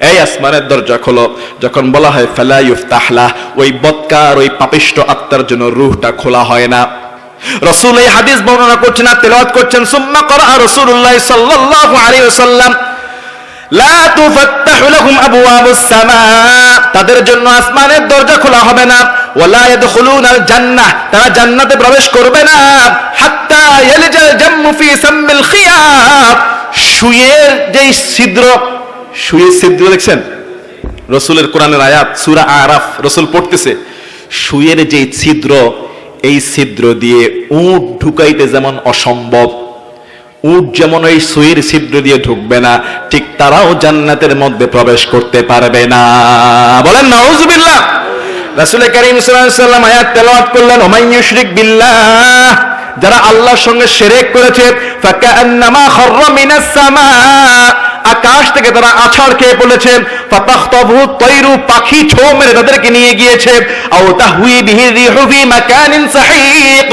এই আসমানের দরজা খোলো। যখন বলা হয় ফালা ইফতাহলাহ, ওই বদকার ওই পাপিষ্ট আত্মার জন্য রূহটা খোলা হয় না। রাসূল এই হাদিস বর্ণনা করছেন আর তেলাওয়াত করছেন, সুম্মা ক্বারা রাসূলুল্লাহ সাল্লাল্লাহু আলাইহি ওয়াসাল্লাম লা তুফাত্তাহু লাহুম আবওয়াবুস সামা, তাদের জন্য আসমানের দরজা খোলা হবে না। ওয়ালা ইয়াদখুলুনাল জান্নাহ, তারা জান্নাতে প্রবেশ করবে না। হাত্তা ইয়ালজাল জাম্মু ফি সাম্মিল খিয়াত, সুয়ের যেই ছিদ্র, সুয়ের ছিদ্র দেখছেন? রাসূলের কোরআনের আয়াত সূরা আরাফ রাসূল পড়তেছে, সুয়ের যেই ছিদ্র, এই ছিদ্র দিয়ে উট ঢুকাইতে যেমন অসম্ভব, উট যেমন ওই সুইয়ের ছিদ্র দিয়ে ঢুকবে না, ঠিক তারাও জান্নাতের মধ্যে প্রবেশ করতে পারবে না। বলেন নাউজুবিল্লাহ। রাসূল কারীম সাল্লাল্লাহু আলাইহি ওয়াসাল্লাম আয়াত তেলাওয়াত করলেন, ওমান ইউশরিক বিল্লাহ, যারা আল্লাহর সঙ্গে শিরক করেছে, ফাকান্নামা খাররা মিনাস সামা, আকাশ থেকে তারা আছাড় খেয়ে পড়েছে। ফাতাখতাবু তায়রু, পাখি ছো মেরে তাদেরকে নিয়ে গিয়েছে। আও তাহউই বিহি রিহু ফি মাকানিন সাহিক,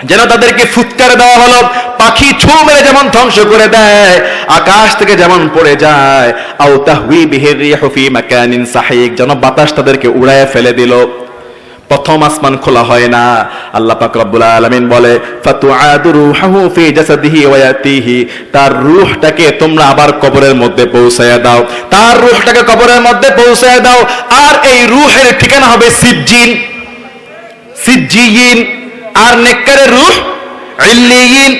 যেন তাদেরকে ফুৎকার দেওয়া হলো। পাখি ছো মেরে যেমন ধ্বংস করে দেয়, আকাশ থেকে যেমন পড়ে যায়। আও তাহউই বিহি রিহু ফি মাকানিন সাহিক, যেন বাতাস তাদেরকে উড়ায় ফেলে দিল। প্রথম আসমান খোলা হয় না। আল্লাহ পাক রব্বুল আলামিন বলে, ফাতুআদু রূহুহু ফি জাসাদিহি ওয়া ইয়াতিহি, তার রূহটাকে তোমরা আবার কবরের মধ্যে পৌঁছায়া দাও, তার রূহটাকে কবরের মধ্যে পৌঁছায়া দাও। আর এই রূহের ঠিকানা হবে সিজ্জিন, সিজ্জিয়িন। আর নেককারের রূহ ইল্লিয়িন,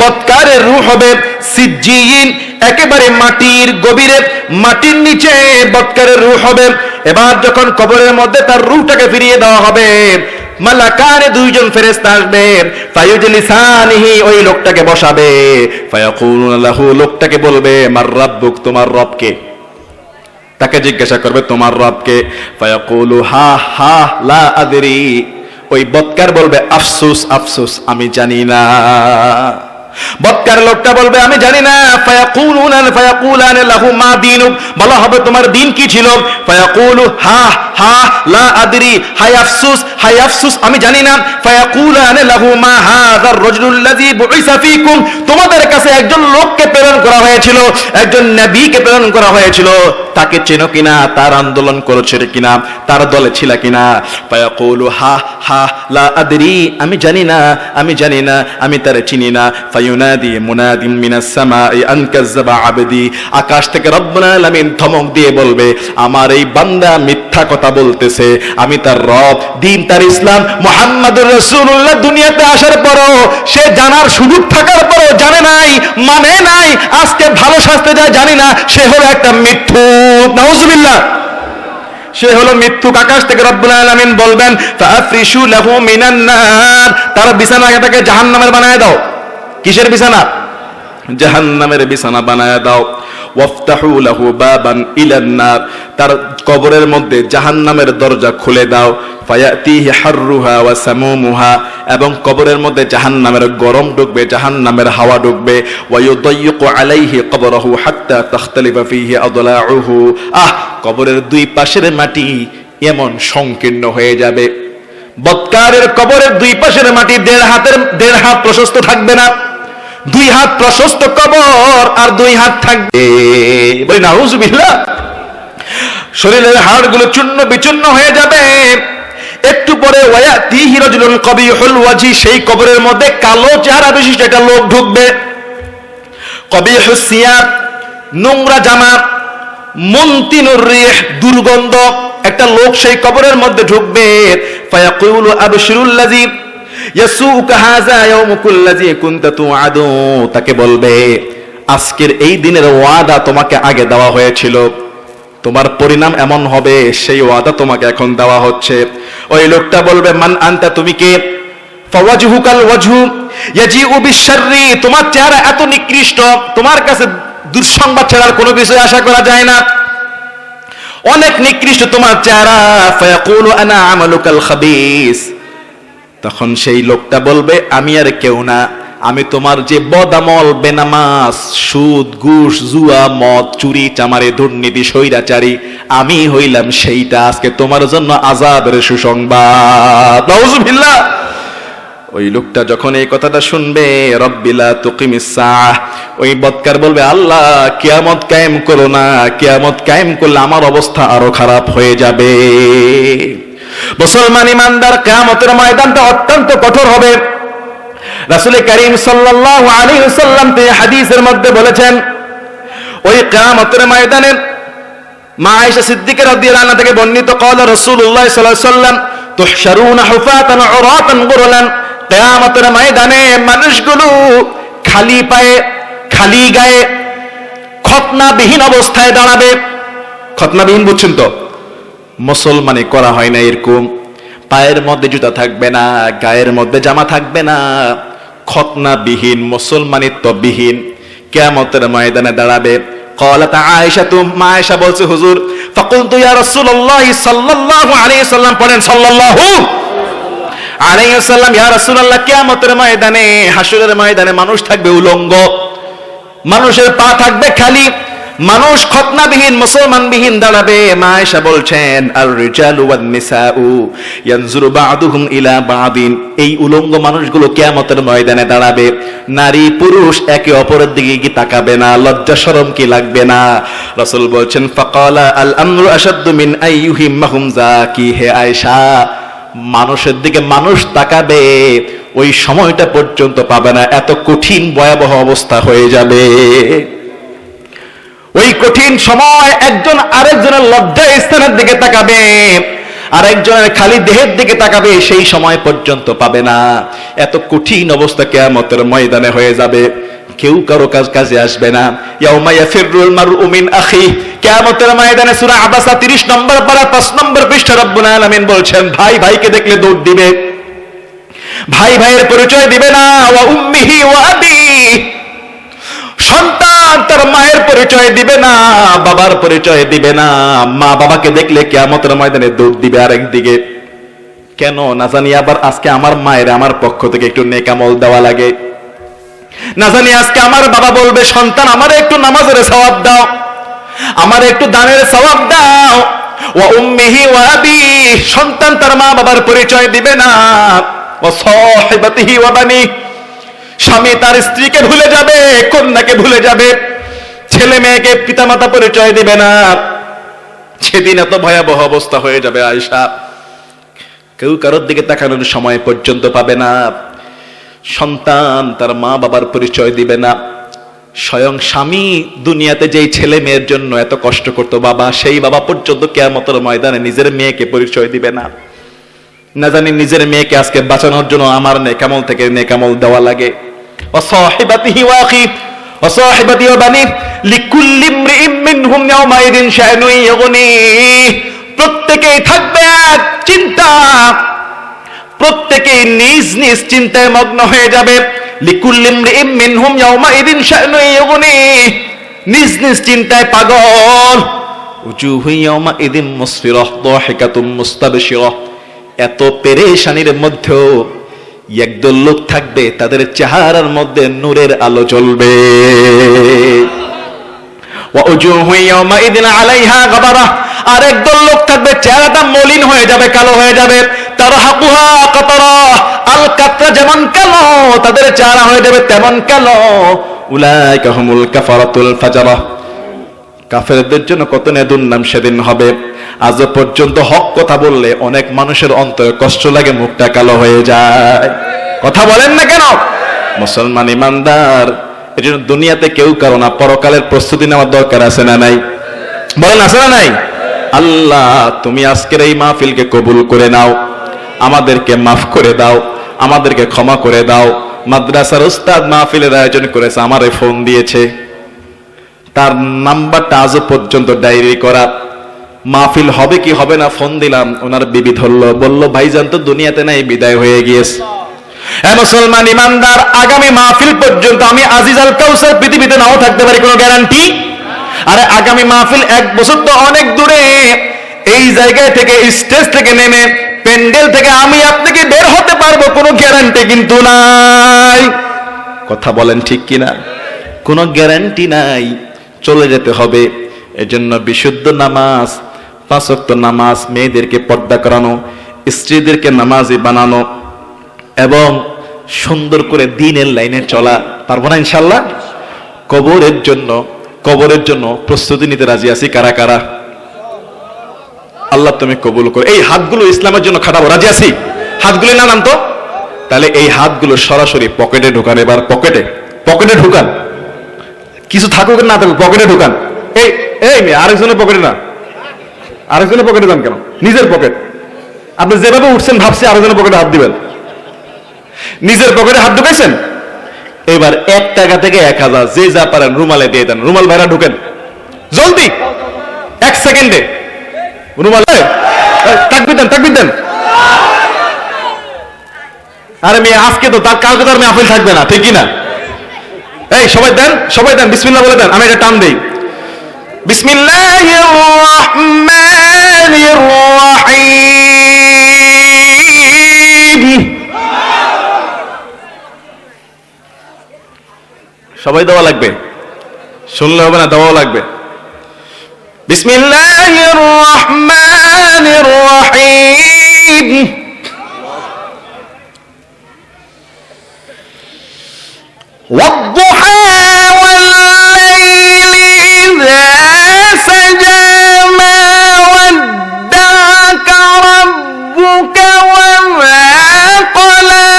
বদকারের রূহ হবে সিজ্জিয়িন, একেবারে মাটির গভীরে, মাটির নিচে বদকারের রূহ হবে। এবার যখন কবরের মধ্যে তার রূহটাকে ফিরিয়ে দেওয়া হবে, মালাকানে দুইজন ফেরেশতা আসবে, ফায়ুজলিসানিহি, ওই লোকটাকে বসাবে। ফায়াকুলুনা লাহু, লোকটাকে বলবে, মার রাব্বুক, তোমার রব কে? তাকে জিজ্ঞাসা করবে, তোমার রব কে? ফায়াকুলু হা হা লা আদরি, ওই বদকার বলবে, আফসোস আফসোস, আমি জানি না। বদকার লোকটা বলবে, আমি জানি না। ফায়াকুলান লাহু মা দীনুক, বলা হবে তোমার দিন কি ছিল? ফায়াকুলু হা হা লা আদরি, হাই আফসোস হাই আফসোস, আমি জানি না। ফায়াকুলান লাহু মা হাযার রাজুলুল্লাযী বুইসা ফীকুম, তোমাদের কাছে একজন লোককে প্রেরণ করা হয়েছিল, একজন নবীকে প্রেরণ করা হয়েছিল, তাকে চেনো কিনা? তার আন্দোলন করেছে কিনা? তার দলে ছিল কিনা? ফায়াকুলু হা হা লা আদরি, আমি জানি না, আমি জানি না, আমি তারে চিনি না। ফায়ুনাদি মুনাদিম মিনাস সামাই আন কাযাবা আবদি, আকাশ থেকে রব্বুল আলামিন ধমক দিয়ে বলবে, আমার এই বান্দা মিথ্যা কথা বলতেছে, আমি তার রব, দিন তার ইসলাম, মুহাম্মাদুর রাসূলুল্লাহ দুনিয়াতে আসার পরও, সে জানার সুযোগ থাকার পরও জানে নাই, মানে নাই, আজকে ভালো শাস্তি যায় জানি না, সে হলো একটা মিথ্যুক। নাউজুবিল্লাহ। সে হলো মিথ্যুক। আকাশ থেকে রব্বুল আলামিন বলবেন, ফাআফরিশু লাহু মিনান নার, তার বিছানাটাকে জাহান্নামের বানায় দাও। কিসের বিছানা? জাহান্নামের বিছানা বানায়া দাও। ওয়াফতাহু লাহু বাবান ইলান নার, তার কবরের মধ্যে জাহান্নামের দরজা খুলে দাও। ফায়াতিহি হাররুহা ওয়া সামুমুহা, এবং কবরের মধ্যে জাহান্নামের গরম ঢুকবে, জাহান্নামের হাওয়া ঢুকবে। ওয়া ইউদাইয়িকু আলাইহি কবরহু হাত্তা তাখতালিফা ফীহি আদলাউহু, কবরের দুই পাশের মাটি এমন সংকীর্ণ হয়ে যাবে, বৎকারের কবরের দুই পাশের মাটি 1.5 হাত প্রশস্ত থাকবে না, 2 হাত প্রশস্ত কবর আর 2 হাত থাকবে। বলি নাউযুবিল্লাহ। শরীরের হাড়গুলো চূর্ণ বিচূর্ণ হয়ে যাবে। একটু পরে ওয়ায়াতিহি রাজুলুন কবিহুল ওয়াজহি, সেই কবরের মধ্যে কালো চেহারা বিশিষ্ট একটা লোক ঢুকবে। কবিহুস সিয়াব, নোংরা জামা, মুনতিনুর রিহ, দুর্গন্ধ একটা লোক সেই কবরের মধ্যে ঢুকবে। ফায়াকুলু আবশিরুল্লাযী ইয়াসুকা হাযা ইয়াউমুকুল্লাযী কুনতা তুআদু, তাকে বলবে আজকের এই দিনের ওয়াদা তোমাকে আগে দেওয়া হয়েছিল, তোমার পরিণাম এমন হবে, সেই ওয়াদা তোমাকে এখন দেওয়া হচ্ছে। ওই লোকটা বলবে মান আনতা, তুমি কে? ফাওয়াজহুকাল ওয়াজহু ইয়াজিউ বিশাররি, তোমার চেহারা এত নিকৃষ্ট, তোমার কাছে দুঃসংবাদ ছাড়ার কোনো বিষয় আশা করা যায় না, অনেক নিকৃষ্ট তোমার চেহারা। ফায়াকুলু আনা আমালুকাল খাবিস, তখন সেই লোকটা বলবে আমি আর কেউ না, আমি তোমার যে বদামল, বেনামাজ, সুদ, ঘুষ, জুয়া, মদ, চুরি, চামারি, দুর্নীতি, স্বৈরাচারী, আমি হইলাম সেইটা। আজকে তোমার জন্য আযাবের সুসংবাদ। নাউযুবিল্লাহ। ওই লোকটা যখন এই কথাটা শুনবে, রব্বিলা তুকিমিস সাআহ, ওই বদকার বলবে আল্লাহ কিয়ামত কায়েম করো না, কিয়ামত কায়েম করলে আমার অবস্থা আরো খারাপ হয়ে যাবে। মুসলমান ইমানদার, কিয়ামতের ময়দানটা অত্যন্ত কঠোর হবে। রাসূল করিম সাল্লাল্লাহু আলাইহি ওয়াসাল্লাম তে হাদিসের মধ্যে বলেছেন, ওই কিয়ামতের ময়দানে মা আয়েশা সিদ্দিকা রাদিয়াল্লাহু আনহা থেকে বর্ণিত, قال রাসূলুল্লাহ সাল্লাল্লাহু আলাইহি ওয়াসাল্লাম তুহশারুনা হুফাতান উরাতান গুরলান, কিয়ামতের ময়দানে মানুষগুলো খালি পায়ে, খালি গায়ে, খতনাবিহীন অবস্থায় দাঁড়াবে। খতনাবিহীন বুঝছেন তো? মুসলমানি করা হয় না এরকম, পায়ের মধ্যে জুতা থাকবে না, গায়ের মধ্যে জামা থাকবে না, খতনাবিহীন, মুসলমানিত্ববিহীন কিয়ামতের ময়দানে দাঁড়াবে। قالت عائشة, মা আয়েশা বলছে হুজুর, فقلت يا رسول الله صلى الله عليه وسلم, পড়েন সাল্লাল্লাহু আলাইহি ওয়াসাল্লাম, ইয়া রাসূলুল্লাহ কিয়ামতের ময়দানে, হাসরের ময়দানে মানুষ থাকবে উলঙ্গ, মানুষের পা থাকবে খালি, মানুষ খতনাবিহীন, মুসলমানবিহীন দাঁড়াবে। মা আয়েশা বলছেন আর রিজালু ওয়ান নিসাউ ইয়ানজুরু বা'দুহুম ইলা বা'দিন, এই উলঙ্গ মানুষগুলো কিয়ামতের ময়দানে দাঁড়াবে, নারী পুরুষ একে অপরের দিকে কি তাকাবে না, লজ্জা শরম কি লাগবে না? রাসূল বলছেন ফাকালা আল আমরু আশাদ্দু মিন আইয়ুহিম্মাহুম যাকি, হে আয়েশা মানুষের দিকে মানুষ তাকাবে, ওই সময়টা পর্যন্ত পাবে না, এত কঠিন ভয়াবহ অবস্থা হয়ে যাবে। ওই কঠিন সময় একজন আরেকজনের লজ্জা স্থানের দিকে তাকাবে, আরেকজনের খালি দেহের দিকে তাকাবে, সেই সময় পর্যন্ত পাবে না, এত কঠিন অবস্থা কিয়ামতের ময়দানে হয়ে যাবে। কেউ কারো কাজে আসবে না। ইয়াউমা ইয়াফিরুল মারউ মিন আখি, কিয়ামতের ময়দানে সূরা আবাসা 30 নম্বর পারা 5 নম্বর পৃষ্ঠা রব্বুল আলামিন বলছেন, ভাই ভাইকে দেখলে দৌড় দিবে, ভাই ভাইয়ের পরিচয় দিবে না। ওয়া উম্মিহি ওয়া আবি, সন্তান তার মায়ের পরিচয় দিবে না, বাবার পরিচয় দিবে না। মা বাবাকে দেখলে কিয়ামতের ময়দানে দৌড় দিবে আরেকদিকে। কেন না জানি আবার আজকে আমার মায়ের আমার পক্ষ থেকে একটু নেক আমল দেওয়া লাগে, না জানি আজকে আমার বাবা বলবে সন্তান আমারে একটু নামাজের সওয়াব দাও, আমারে একটু দানের সওয়াব দাও। ওয়া উম্মিহি ওয়া আবি, সন্তান তার মা বাবার পরিচয় দিবে না। ওয়া সাহিবাতিহি ওয়া বানি, স্বামী তার স্ত্রীকে ভুলে যাবে, কন্যাকে ভুলে যাবে, ছেলে মেয়েকে পিতামাতা পরিচয় দিবে না। সেদিন এত ভয়াবহ অবস্থা হয়ে যাবে আয়েশা, কেউ কারোর দিকে তাকানোর সময় পর্যন্ত পাবে না। সন্তান তার মা বাবার পরিচয় দিবে না। স্বয়ং স্বামী দুনিয়াতে যেই ছেলে মেয়ের জন্য এত কষ্ট করতো বাবা, সেই বাবা পর্যন্ত কিয়ামতের ময়দানে নিজের মেয়েকে পরিচয় দিবে না। না জানি নিজের মেয়েকে আজকে বাঁচানোর জন্য আমার নেকামল থেকে নেকামল দেওয়া লাগে। ওয়াসাহিবাতিহি ওয়া আখি ওয়াসাহিবাতি ওয়া বানি লিকুল্লি ইমরিইম মিনহুম ইয়াওমাইদিন শা'নুন ইগনি, প্রত্যেকেই থাকবে এক চিন্তা, প্রত্যেকেই নিজ নিজ চিন্তায় মগ্ন হয়ে যাবে। লিকুল্লি ইমরিইম মিনহুম ইয়াওমাইযিন শা'নুন ইউগনি, নিজ নিজ চিন্তায় পাগল। উজুহু ইয়াওমাইযিন মুসফিরাহ দাহিকাতুম মুস্তাবশিরাহ, এত পেরেশানির মধ্যেও একদল লোক থাকবে তাদের চেহারার মধ্যে নূরের আলো জ্বলবে। ওয়া উজুহু ইয়াওমাইযিন আলাইহা গাবারা, আর একদল লোক থাকবে চেহারাটা মলিন হয়ে যাবে, কালো হয়ে যাবে। তারহাকুহা কাতারা, আল কাতরা যেমন কালো তাদের চেহারা হয়ে যাবে তেমন কালো। উলাইকা হুমুল কাফারাতুল ফাজারা, কাফেরদের জন্য কত না দুর্নাম সেদিন হবে। আজ পর্যন্ত হক কথা বললে অনেক মানুষের অন্তরে কষ্ট লাগে, মুখটা কালো হয়ে যায়। কথা বলেন না কেন? মুসলমান ইমানদার, এজন্য দুনিয়াতে কেউ কারো না, পরকালের প্রস্তুতি নেওয়ার দরকার আছে না নাই? বলেন আছে না নাই? আল্লাহ তুমি আজকের এই মাহফিলকে কবুল করে নাও, আমাদেরকে মাফ করে দাও, আমাদেরকে ক্ষমা করে দাও। মাদ্রাসার উস্তাদ মাহফিলের আয়োজন করেছে, আমারে ফোন দিয়েছে, তার নাম্বারটা আজও পর্যন্ত ডায়েরি করা। মাহফিল হবে কি হবে না ফোন দিলাম, ওনার বিবি ধরলো, বলল ভাইজান তো দুনিয়াতে নাই, বিদায় হয়ে গিয়েছে। মুসলমান ইমানদার, আগামী মাহফিল পর্যন্ত আমি আজিজ আল কাউসার পৃথিবীতে নাও থাকতে পারি, কোনো গ্যারান্টি? আরে আগামী মাহফিল 1 বছর তো অনেক দূরে। এই জায়গায় থেকে, স্টেজ থেকে নেমে, প্যান্ডেল থেকে আমি আপনাকে বের হতে পারবো, কোনো গ্যারান্টি কিন্তু নাই। কথা বলেন ঠিক কিনা? কোনো গ্যারান্টি নাই, চলে যেতে হবে। এজন্য বিশুদ্ধ নামাজ, 5 ওয়াক্ত নামাজ, মেয়েদেরকে পর্দা করানো, স্ত্রীদেরকে নামাজি বানানো এবং সুন্দর করে দ্বীনের লাইনে চলা। পারবো না ইনশাআল্লাহ? কবরের জন্য প্রস্তুতি নিতে রাজি আছি কারা কারা? আল্লাহ তুমি কবুল করো। এই হাতগুলো ইসলামের জন্য খাটাবো, রাজি আছি? হাতগুলো না নাম তো, তাহলে এই হাতগুলো সরাসরি পকেটে ঢুকান। এবার পকেটে ঢুকান, কিছু থাকুক না থাকুক পকেটে ঢুকান। এই এই আরেকজনের পকেটে না, আরেকজনের পকেটে যান কেন? নিজের পকেট। আপনি যেভাবে উঠছেন ভাবছি আরেকজনের পকেটে হাত দিবেন, নিজের পকেটে হাত ঢুকাইছেন। এবার 1 টাকা থেকে 1000 যে যা পারেন রুমালে দিয়ে দেন। রুমাল ভাইরা ঢুকেন জলদি, 1 সেকেন্ডে রুমালে তাকবীর দেন। আরে মেয়ে আজকে তো তার কালকে তার মাহফিল থাকবে না, ঠিক কিনা? এই সবাই দেন, বিসমিল্লাহ বলে দেন, আমি এটা টান দেই। বিসমিল্লাহির রহমানির রহিম। সবাই দেওয়া লাগবে, শুনলে হবে না, দেওয়া লাগবে। বিসমিল্লাহির রহমানির রহিম। والضحى والليل إذا سجى ما ودعك ربك وما قلى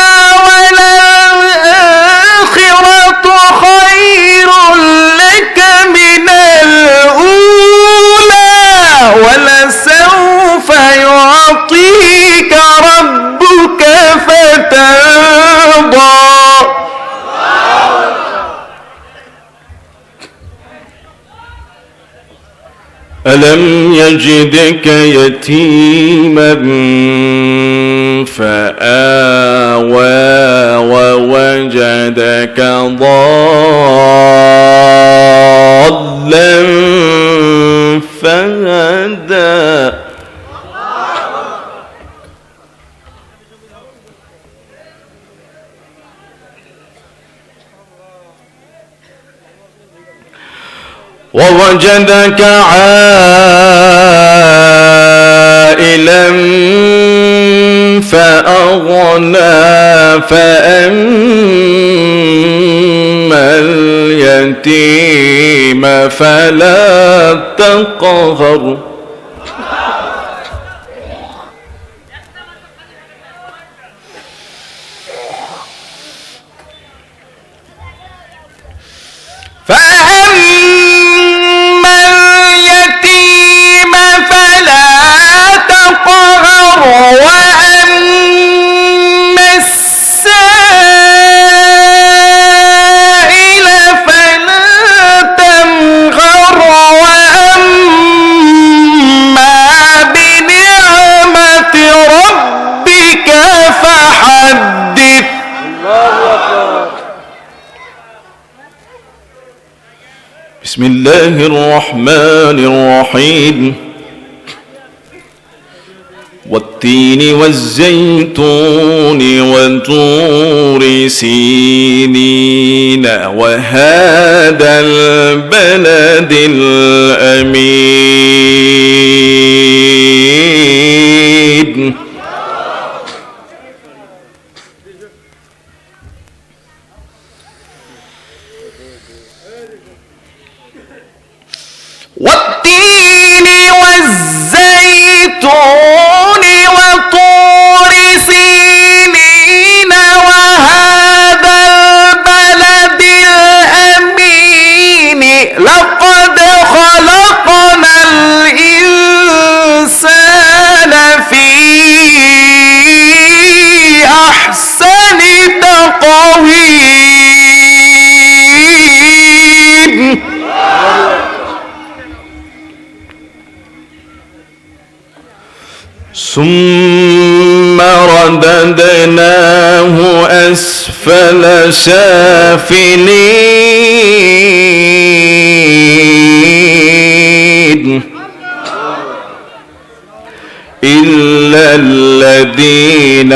وللآخرة خير لك من الأولى ولسوف يعطيك ربك فترضى. ألم يجدك يتيما فآوى ووجدك ضالا فهدى. ووجدك عائلا فأغنى فأما اليتيم فلا تقهر. বিসমিল্লাহির রহমানির রহিম والتين والزيتون وطور سينين وهذا البلد الأمين والتين والزيتون وطور سينين وهذا البلد الأمين لقد خلقنا الإنسان في أحسن تقويم ثم رددناه أسفل سافلين إلا الذين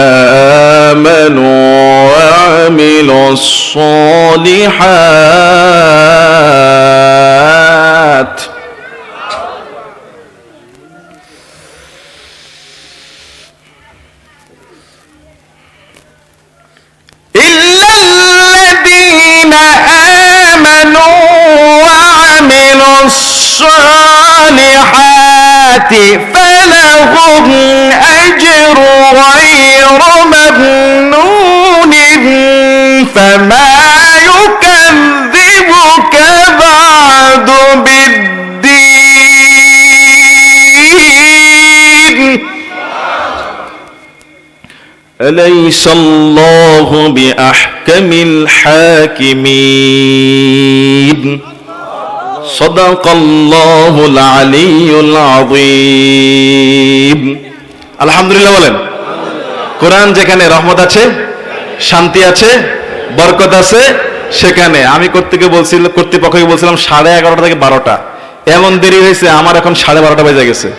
آمنوا وعملوا الصالحات إلا الذين آمنوا وعملوا الصالحات فلهم أجر غير ممنون فما يكذبك بعد بالدين أليس الله بأحكم الحاكمين صدق الله العلي العظيم আলহামদুলিল্লাহ বলেন। কোরআন যেখানে রহমত আছে, শান্তি আছে, বরকত আছে, সেখানে আমি কর্তৃপক্ষকে বলছিলাম 11:30 থেকে 12টা, এমন দেরি হয়েছে আমার এখন 12:30 বেজে গেছে।